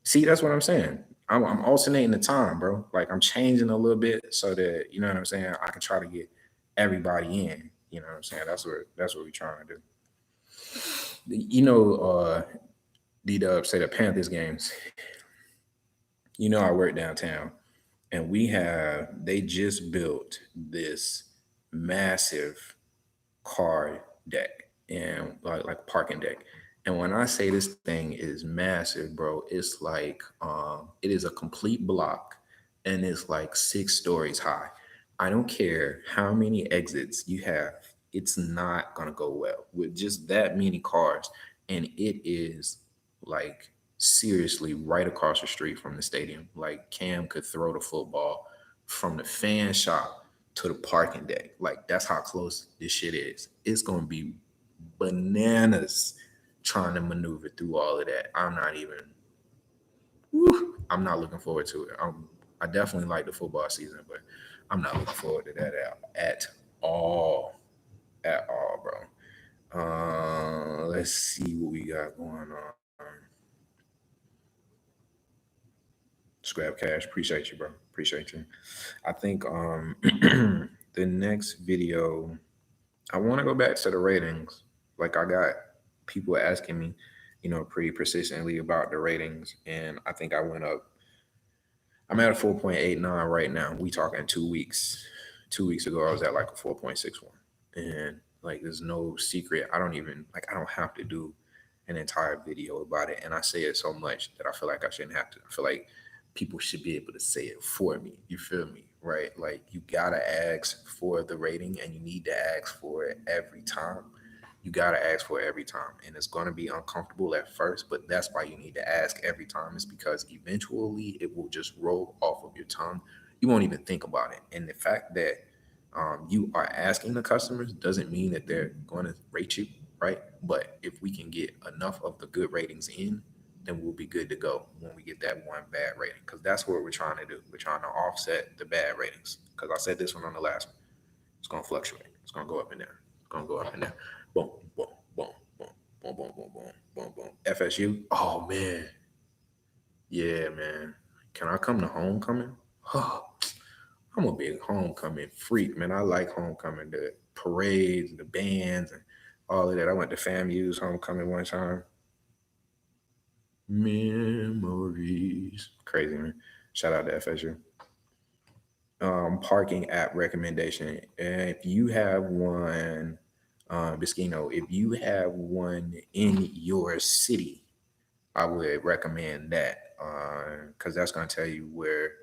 See, that's what I'm saying. I'm alternating the time, bro. Like I'm changing a little bit so that you know what I'm saying. I can try to get everybody in. You know what I'm saying. That's what we're trying to do. D-Dub say the Panthers games. I work downtown, and they just built this massive car deck and like parking deck. And when I say this thing is massive, bro, it's like it is a complete block and it's like 6 stories high. I don't care how many exits you have, it's not gonna go well with just that many cars. And it is like seriously right across the street from the stadium. Like Cam could throw the football from the fan shop to the parking deck. Like that's how close this shit is. It's gonna be bananas trying to maneuver through all of that. I'm not looking forward to it. I definitely like the football season, but I'm not looking forward to that at all. At all, bro. Let's see what we got going on. Scrap Cash, appreciate you, bro. Appreciate you. I think the next video, I want to go back to the ratings. Like I got people asking me, pretty persistently about the ratings, and I think I went up I'm at a 4.89 right now. We talking 2 weeks. 2 weeks ago, I was at like a 4.61. And like, there's no secret. I don't have to do an entire video about it. And I say it so much that I feel like I shouldn't have to. I feel like people should be able to say it for me. You feel me? Right? Like, you gotta ask for the rating and you need to ask for it every time. You gotta ask for it every time. And it's gonna be uncomfortable at first, but that's why you need to ask every time, is because eventually it will just roll off of your tongue. You won't even think about it. And the fact that you are asking the customers doesn't mean that they're going to rate you, right? But if we can get enough of the good ratings in, then we'll be good to go when we get that one bad rating. Because that's what we're trying to do. We're trying to offset the bad ratings. Because I said this one on the last one. It's going to fluctuate. It's going to go up and down. It's going to go up and down. Boom, boom, boom, boom, boom, boom, boom, boom, boom, boom. FSU. Oh, man. Yeah, man. Can I come to homecoming? I'm a big homecoming freak, man. I like homecoming, the parades, the bands, and all of that. I went to FAMU's homecoming one time. Memories. Crazy, man. Shout out to FSU. Parking app recommendation. If you have one, Biskino, if you have one in your city, I would recommend that because that's going to tell you where,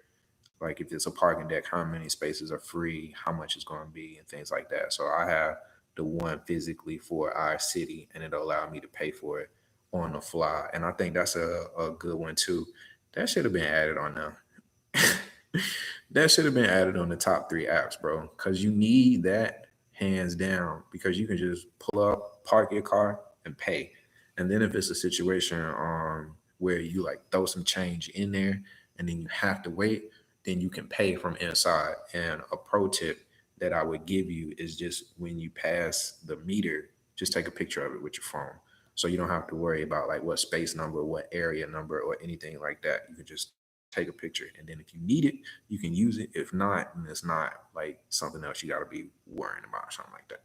like, if it's a parking deck, how many spaces are free, how much it's going to be, and things like that. So I have the one physically for our city, and it'll allow me to pay for it on the fly. And I think that's a good one too. That should have been added on now. That should have been added on the top three apps, bro, because you need that hands down, because you can just pull up, park your car, and pay. And then if it's a situation where you like throw some change in there and then you have to wait, then you can pay from inside. And a pro tip that I would give you is, just when you pass the meter, just take a picture of it with your phone. So you don't have to worry about like what space number, what area number, or anything like that. You can just take a picture. And then if you need it, you can use it. If not, then it's not like something else you got to be worrying about, or something like that.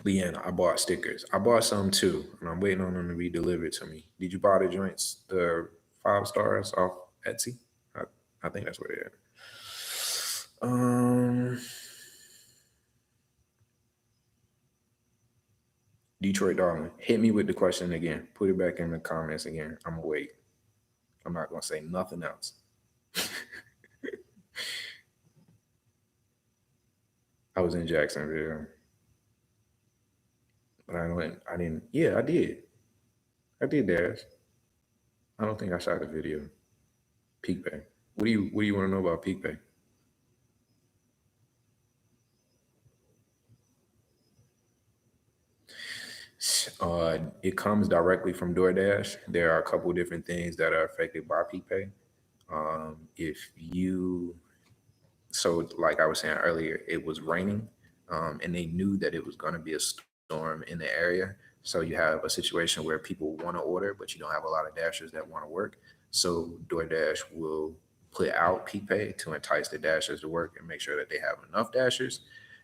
Leanna, I bought stickers. I bought some too, and I'm waiting on them to be delivered to me. Did you buy the joints, the 5 stars off Etsy? I think that's what it is. Detroit Darling, hit me with the question again. Put it back in the comments again. I'm gonna wait. I'm not gonna say nothing else. I was in Jacksonville, but I went. I didn't. Yeah, I did. I did, Dash. I don't think I shot the video. Peak Pay. What do you want to know about Peak Pay? It comes directly from DoorDash. There are a couple different things that are affected by Peak Pay. If you, so like I was saying earlier, it was raining, and they knew that it was going to be a storm in the area. So you have a situation where people want to order, but you don't have a lot of dashers that want to work. So DoorDash will put out Peak Pay to entice the dashers to work and make sure that they have enough dashers.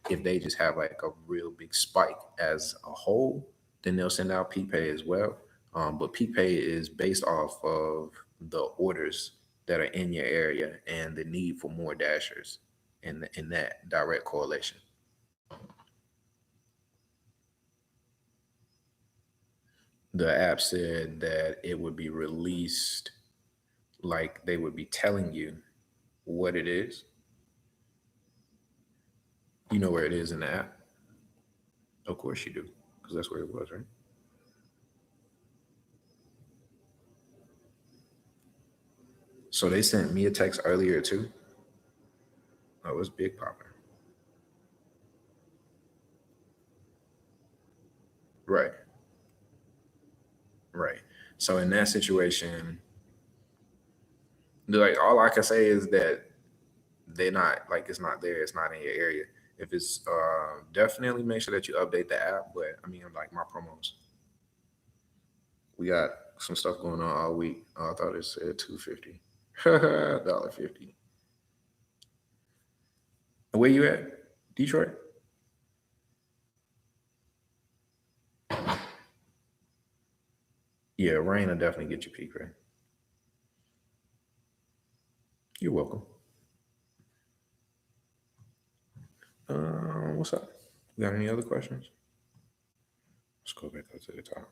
If they just have like a real big spike as a whole, then they'll send out Peak Pay as well. But Peak Pay is based off of the orders that are in your area and the need for more dashers, in that direct correlation. The app said that it would be released, like they would be telling you what it is. You know where it is in the app? Of course you do, because that's where it was, right? So they sent me a text earlier too. Oh, it's big popping. Right, right. So in that situation, like, all I can say is that they're not, like, it's not there. It's not in your area. If it's definitely make sure that you update the app. But I mean, like, my promos, we got some stuff going on all week. I thought it said 250, $1.50. Where you at? Detroit? Yeah, rain will definitely get you peak, right? You're welcome. What's up? You got any other questions? Let's go back up to the top.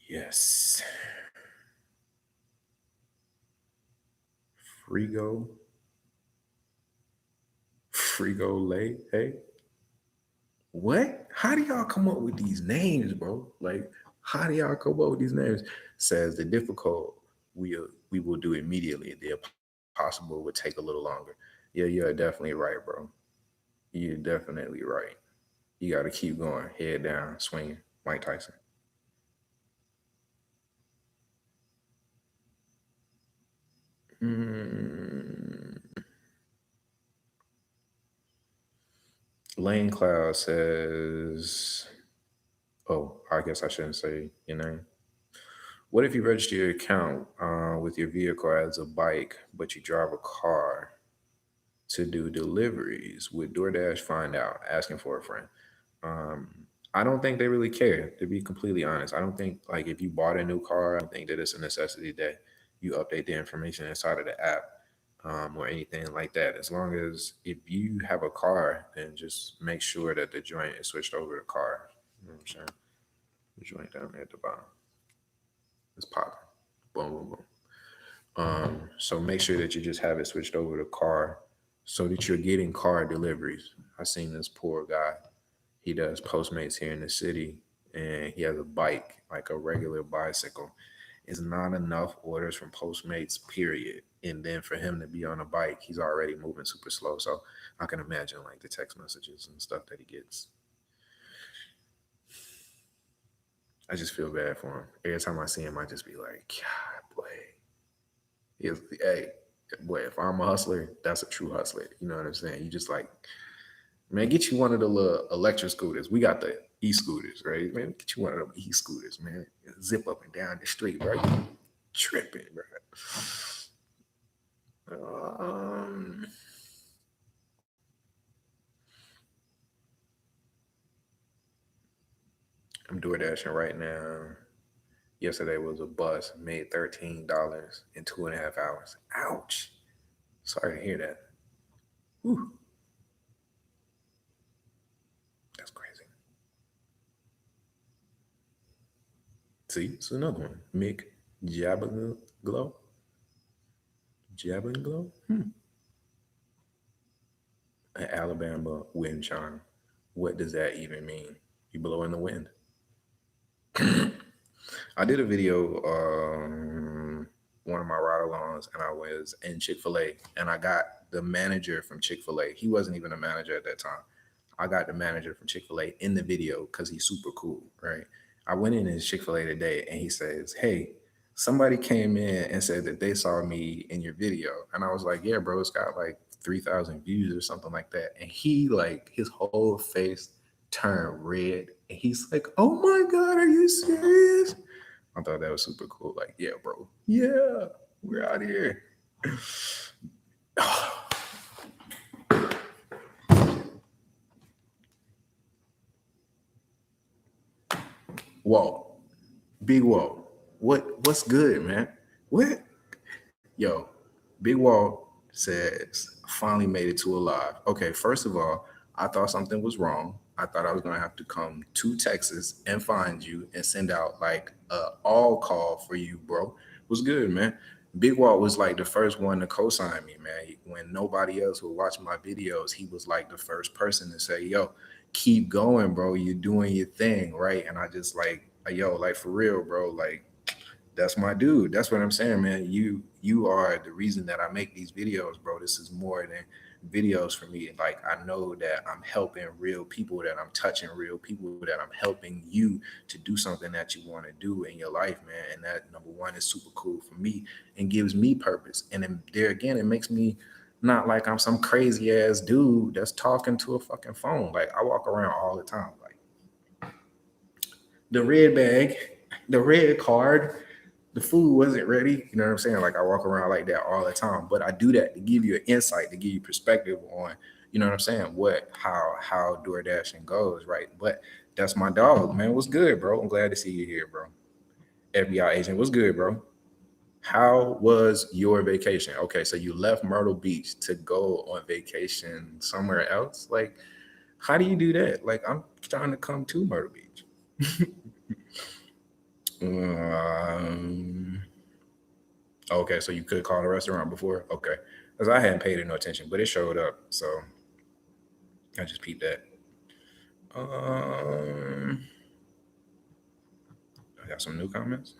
Yes. Frigo. Frigo Lay. Hey. What? How do y'all come up with these names, bro? Like, how do y'all come up with these names? Says the difficult we will do immediately. The impossible would take a little longer. Yeah, you're definitely right, bro. You're definitely right. You got to keep going, head down, swinging. Mike Tyson. Mm. Lane Cloud says, "Oh, I guess I shouldn't say your name. What if you register your account with your vehicle as a bike, but you drive a car to do deliveries? Would DoorDash find out asking for a friend?" Um, I don't think they really care, to be completely honest. I don't think, like, if you bought a new car, I don't think that it's a necessity that you update the information inside of the app or anything like that. As long as if you have a car, then just make sure that the joint is switched over to car. You know what I'm saying? The joint down there at the bottom. It's popping. Boom, boom, boom. So make sure that you just have it switched over to car so that you're getting car deliveries. I seen this poor guy. He does Postmates here in the city, and he has a bike, like a regular bicycle. It's not enough orders from Postmates, period. And then for him to be on a bike, he's already moving super slow. So I can imagine like the text messages and stuff that he gets. I just feel bad for him. Every time I see him, I just be like, God, boy. Hey, boy, if I'm a hustler, that's a true hustler. You know what I'm saying? You just like, man, get you one of the little electric scooters. We got the e-scooters, right? Man, get you one of them e-scooters, man. Zip up and down the street, bro. You tripping, bro. Um, I'm door dashing right now. Yesterday was a bust. Made $13 in 2.5 hours. Ouch. Sorry to hear that. Whew, that's crazy. See, it's another one. Mick Jabaglow. Jabaglow? An Alabama wind chime. What does that even mean? You blow in the wind. I did a video, one of my ride alongs, and I was in Chick-fil-A, and I got the manager from Chick-fil-A. He wasn't even a manager at that time. I got the manager from Chick-fil-A in the video because he's super cool, right? I went in his Chick-fil-A today, and he says, "Hey, somebody came in and said that they saw me in your video." And I was like, "Yeah, bro, it's got like 3,000 views or something like that." And he, like, his whole face turned red. And he's like, "Oh my God, are you serious?" I thought that was super cool. Like, yeah, bro. Yeah, we're out here. Whoa. Big Wall. What's good, man? What? Yo, Big Wall says, finally made it to alive. Okay, first of all, I thought something was wrong. I thought I was gonna have to come to Texas and find you and send out like a all call for you, bro. What's good, man? Big Wall was like the first one to co-sign me, man. When nobody else would watch my videos, he was like the first person to say, "Yo, keep going, bro. You're doing your thing, right?" And I just like, yo, like for real, bro. Like that's my dude. That's what I'm saying, man. You are the reason that I make these videos, bro. This is more than videos for me. Like I know that I'm helping real people, that I'm touching real people, that I'm helping you to do something that you want to do in your life, man. And that number one is super cool for me and gives me purpose. And then there again, it makes me not like I'm some crazy ass dude that's talking to a fucking phone. Like I walk around all the time, like the red bag, the red card, the food wasn't ready. You know what I'm saying? Like I walk around like that all the time. But I do that to give you an insight, to give you perspective on, you know what I'm saying, how DoorDashing goes, right? But that's my dog, man. What's good, bro? I'm glad to see you here, bro. FBI agent, what's good, bro? How was your vacation? Okay, so you left Myrtle Beach to go on vacation somewhere else. Like, how do you do that? Like, I'm trying to come to Myrtle Beach. um, okay, so you could call the restaurant before. Okay, because I hadn't paid it no attention, but it showed up, so I just peeped that. I got some new comments.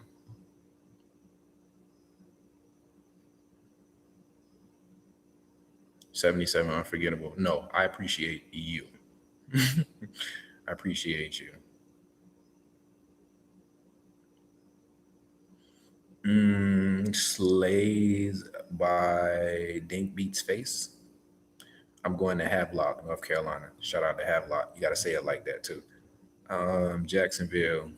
77 unforgettable. No, I appreciate you. I appreciate you. Slays by Dink Beats Face. I'm going to Havelock, North Carolina. Shout out to Havelock. You got to say it like that too. Jacksonville.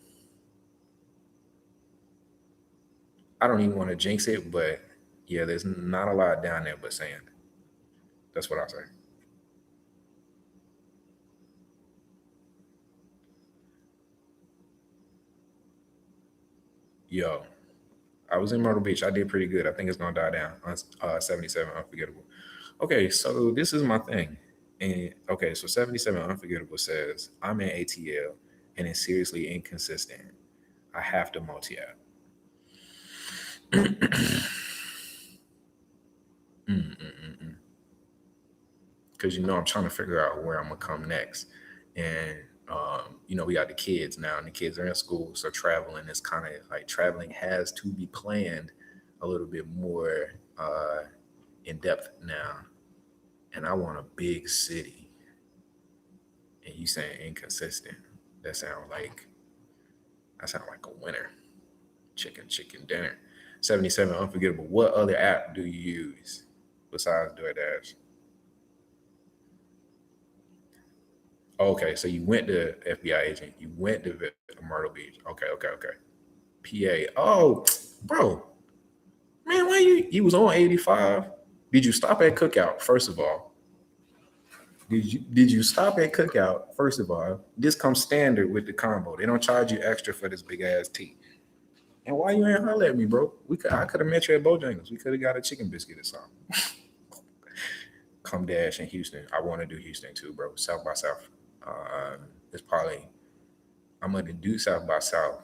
I don't even want to jinx it, but yeah, there's not a lot down there but sand. That's what I say. Yo, I was in Myrtle Beach. I did pretty good. I think it's gonna die down on 77 Unforgettable. Okay, so this is my thing. And okay, so 77 Unforgettable says, I'm in ATL and it's seriously inconsistent. I have to multi app. Because you know I'm trying to figure out where I'm gonna come next, and we got the kids now, and the kids are in school, so traveling is kind of like traveling has to be planned a little bit more in depth now, and I want a big city, and you saying inconsistent. That sound like a winner. Chicken dinner. 77 Unforgettable. What other app do you use besides DoorDash? Okay, so you went to FBI agent. You went to Myrtle Beach. Okay. PA. Oh, bro, man, why you was on 85? Did you stop at Cookout? First of all, did you stop at Cookout? First of all, this comes standard with the combo. They don't charge you extra for this big ass tea. And why you ain't holler at me, bro? I could have met you at Bojangles. We could have got a chicken biscuit or something. Come dash in Houston. I want to do Houston too, bro. South by South. It's probably I'm gonna do South by South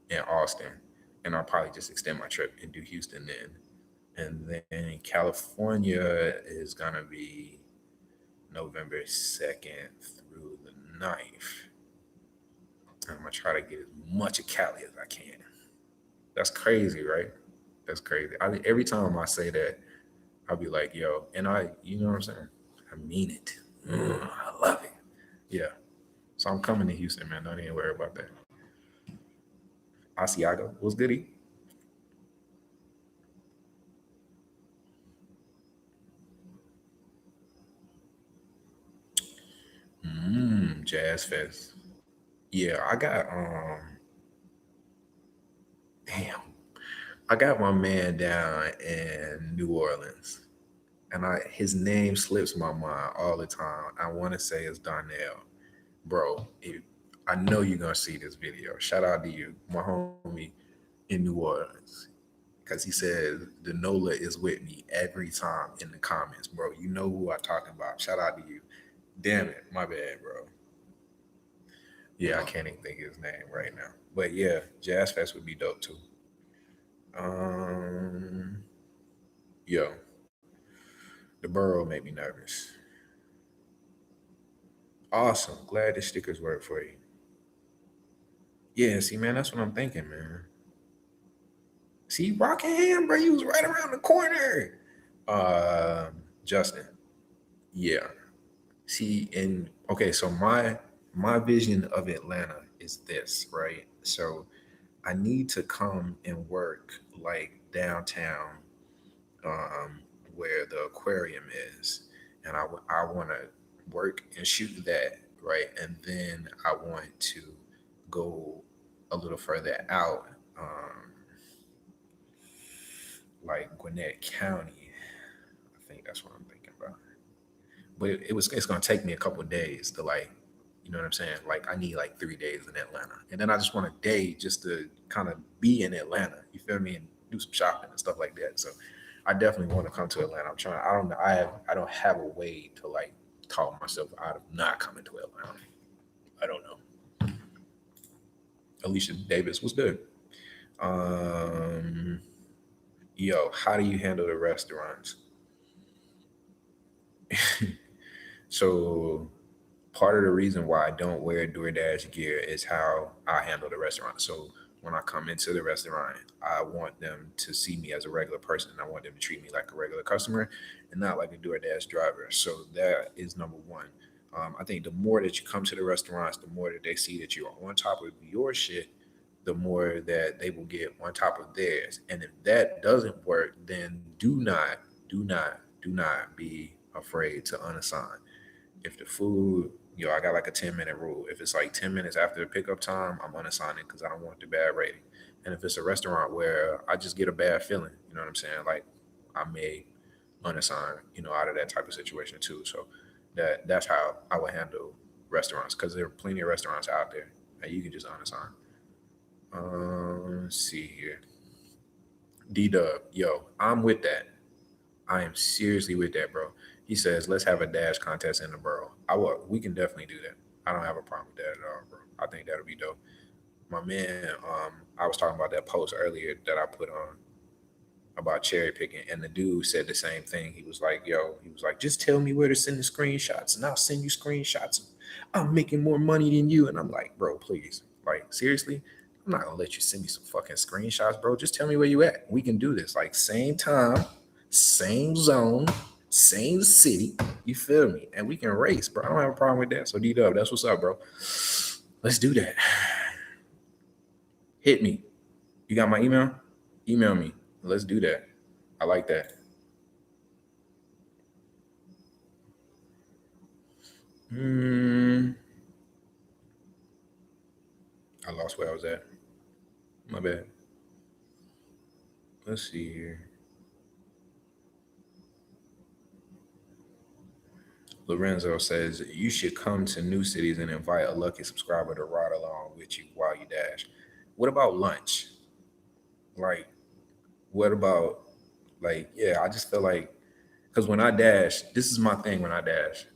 in Austin, and I'll probably just extend my trip and do Houston then. And then California is gonna be November 2nd through the 9th. I'm gonna try to get as much of Cali as I can. That's crazy, right? That's crazy. Every time I say that, I'll be like, yo, and you know what I'm saying? I mean it. I love it. Yeah. So I'm coming to Houston, man. Don't even worry about that. Asiago, what's goody? Jazz Fest. Yeah, damn. I got my man down in New Orleans. And his name slips my mind all the time. I want to say it's Darnell. Bro, I know you're gonna see this video. Shout out to you, my homie in New Orleans. Because he says the Nola is with me every time in the comments, bro. You know who I'm talking about. Shout out to you. Damn it, my bad, bro. Yeah, I can't even think of his name right now. But yeah, Jazz Fest would be dope too. Um, yo, the borough made me nervous. Awesome. Glad the stickers work for you. Yeah, see, man, that's what I'm thinking, man. See, Rockingham, bro, you was right around the corner. Justin. Yeah. See, and okay, so my vision of Atlanta is this, right? So I need to come and work like downtown, um, where the aquarium is, and I want to work and shoot that, right? And then I want to go a little further out, like Gwinnett County. I think that's what I'm thinking about. But it's gonna take me a couple of days to like, You know what I'm saying? Like I need like 3 days in Atlanta, and then I just want a day just to kind of be in Atlanta. You feel me? And do some shopping and stuff like that. So I definitely want to come to Atlanta. I'm trying. I don't know. I don't have a way to like talk myself out of not coming to Atlanta. I don't know. Alicia Davis was good. Um, Yo, how do you handle the restaurants? So part of the reason why I don't wear DoorDash gear is how I handle the restaurant. So when I come into the restaurant, I want them to see me as a regular person. I want them to treat me like a regular customer and not like a DoorDash driver. So that is number one. I think the more that you come to the restaurants, the more that they see that you're on top of your shit, the more that they will get on top of theirs. And if that doesn't work, then do not be afraid to unassign. If the food, I got like a 10-minute rule. If it's like 10 minutes after the pickup time, I'm unassigning because I don't want the bad rating. And if it's a restaurant where I just get a bad feeling, you know what I'm saying? Like I may unassign, out of that type of situation too. So that's how I would handle restaurants because there are plenty of restaurants out there and you can just unassign. Let's see here. D Dub, yo, I'm with that. I am seriously with that, bro. He says, let's have a dash contest in the borough. We can definitely do that. I don't have a problem with that at all, bro. I think that'll be dope. My man, I was talking about that post earlier that I put on about cherry picking, and the dude said the same thing. He was like, just tell me where to send the screenshots, and I'll send you screenshots. I'm making more money than you, and I'm like, bro, please, like seriously, I'm not gonna let you send me some fucking screenshots, bro. Just tell me where you at. We can do this. Like same time, same zone, same city. You feel me? And we can race, bro. I don't have a problem with that. So D Dub, that's what's up, bro. Let's do that. Hit me. You got my email? Email me. Let's do that. I like that. Hmm. I lost where I was at. My bad. Let's see here. Lorenzo says you should come to new cities and invite a lucky subscriber to ride along with you while you dash. What about lunch? Like, what about yeah? I just feel like because when I dash, this is my thing. When I dash,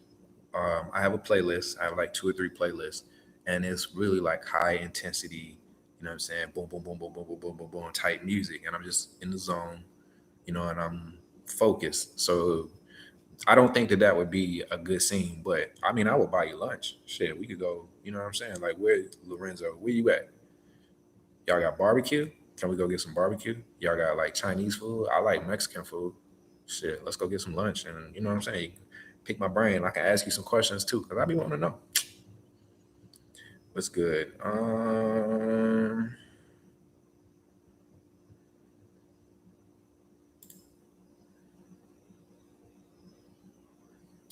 I have a playlist. I have like two or three playlists, and it's really like high intensity. You know what I'm saying? Boom, boom, boom, boom, boom, boom, boom, boom, boom, type music, and I'm just in the zone. And I'm focused. So I don't think that would be a good scene. But I mean, I would buy you lunch. Shit, we could go. You know what I'm saying? Like, where Lorenzo? Where you at? Y'all got barbecue? Can we go get some barbecue? Y'all got like Chinese food? I like Mexican food. Shit, let's go get some lunch. And you know what I'm saying? Pick my brain. I can ask you some questions too, because I be wanting to know. What's good?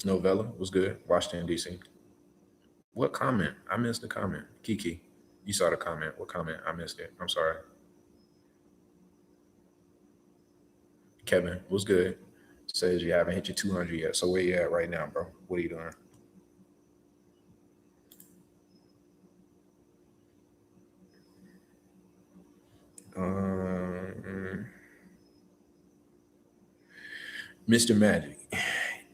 Novella was good. Washington D.C. What comment? I missed the comment. Kiki, you saw the comment. What comment? I missed it. I'm sorry. Kevin was good. Says you haven't hit your 200 yet. So where you at right now, bro? What are you doing? Um, Mr. Magic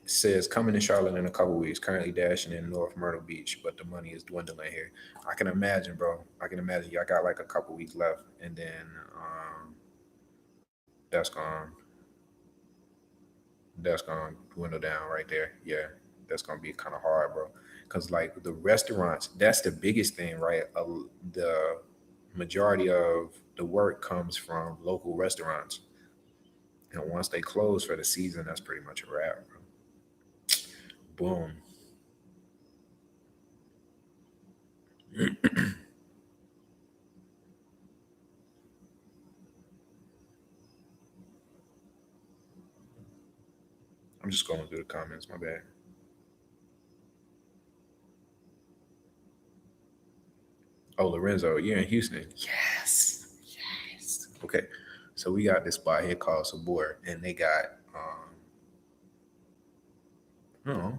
says coming to Charlotte in a couple weeks. Currently dashing in North Myrtle Beach, but the money is dwindling here. I can imagine, bro. I can imagine. I got like a couple weeks left, and then that's gone. That's gonna dwindle down right there. Yeah, that's gonna be kind of hard, bro. Cause like the restaurants, that's the biggest thing, right? The majority of the work comes from local restaurants, and once they close for the season, that's pretty much a wrap, bro. Boom. I'm just going through the comments. My bad. Oh, Lorenzo, you're in Houston. Yes, yes. Okay, so we got this spot here called Sabor, and they got I don't know,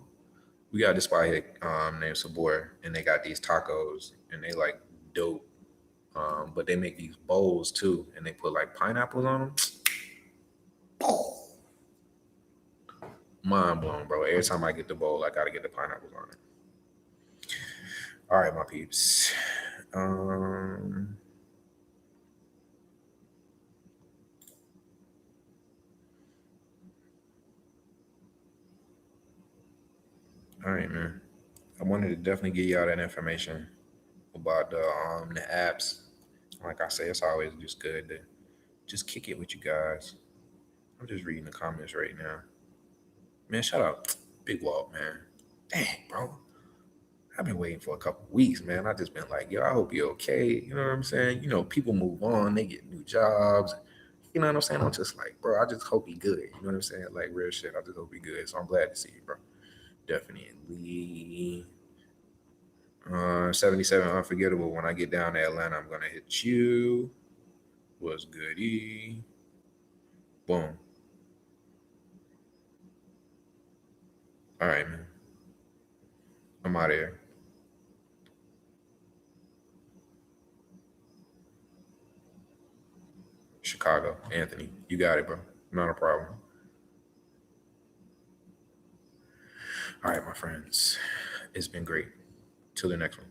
We got this spot here named Sabor, and they got these tacos, and they like dope. But they make these bowls too, and they put like pineapples on them. Mind blown, bro. Every time I get the bowl, I gotta get the pineapples on it. All right, my peeps. All right, man. I wanted to definitely give y'all that information about the apps. Like I say, it's always just good to just kick it with you guys. I'm just reading the comments right now. Man, shout out Big Walt, man. Dang, bro. I've been waiting for a couple weeks, man. I just been like, yo, I hope you're okay. You know what I'm saying? You know, people move on, they get new jobs. You know what I'm saying? I'm just like, bro, I just hope he good. You know what I'm saying? Like real shit. I just hope he good. So I'm glad to see you, bro. Definitely. 77 unforgettable. When I get down to Atlanta, I'm gonna hit you. What's goody? Boom. All right, man. I'm out of here. Chicago, Anthony. You got it, bro. Not a problem. All right, my friends. It's been great. Till the next one.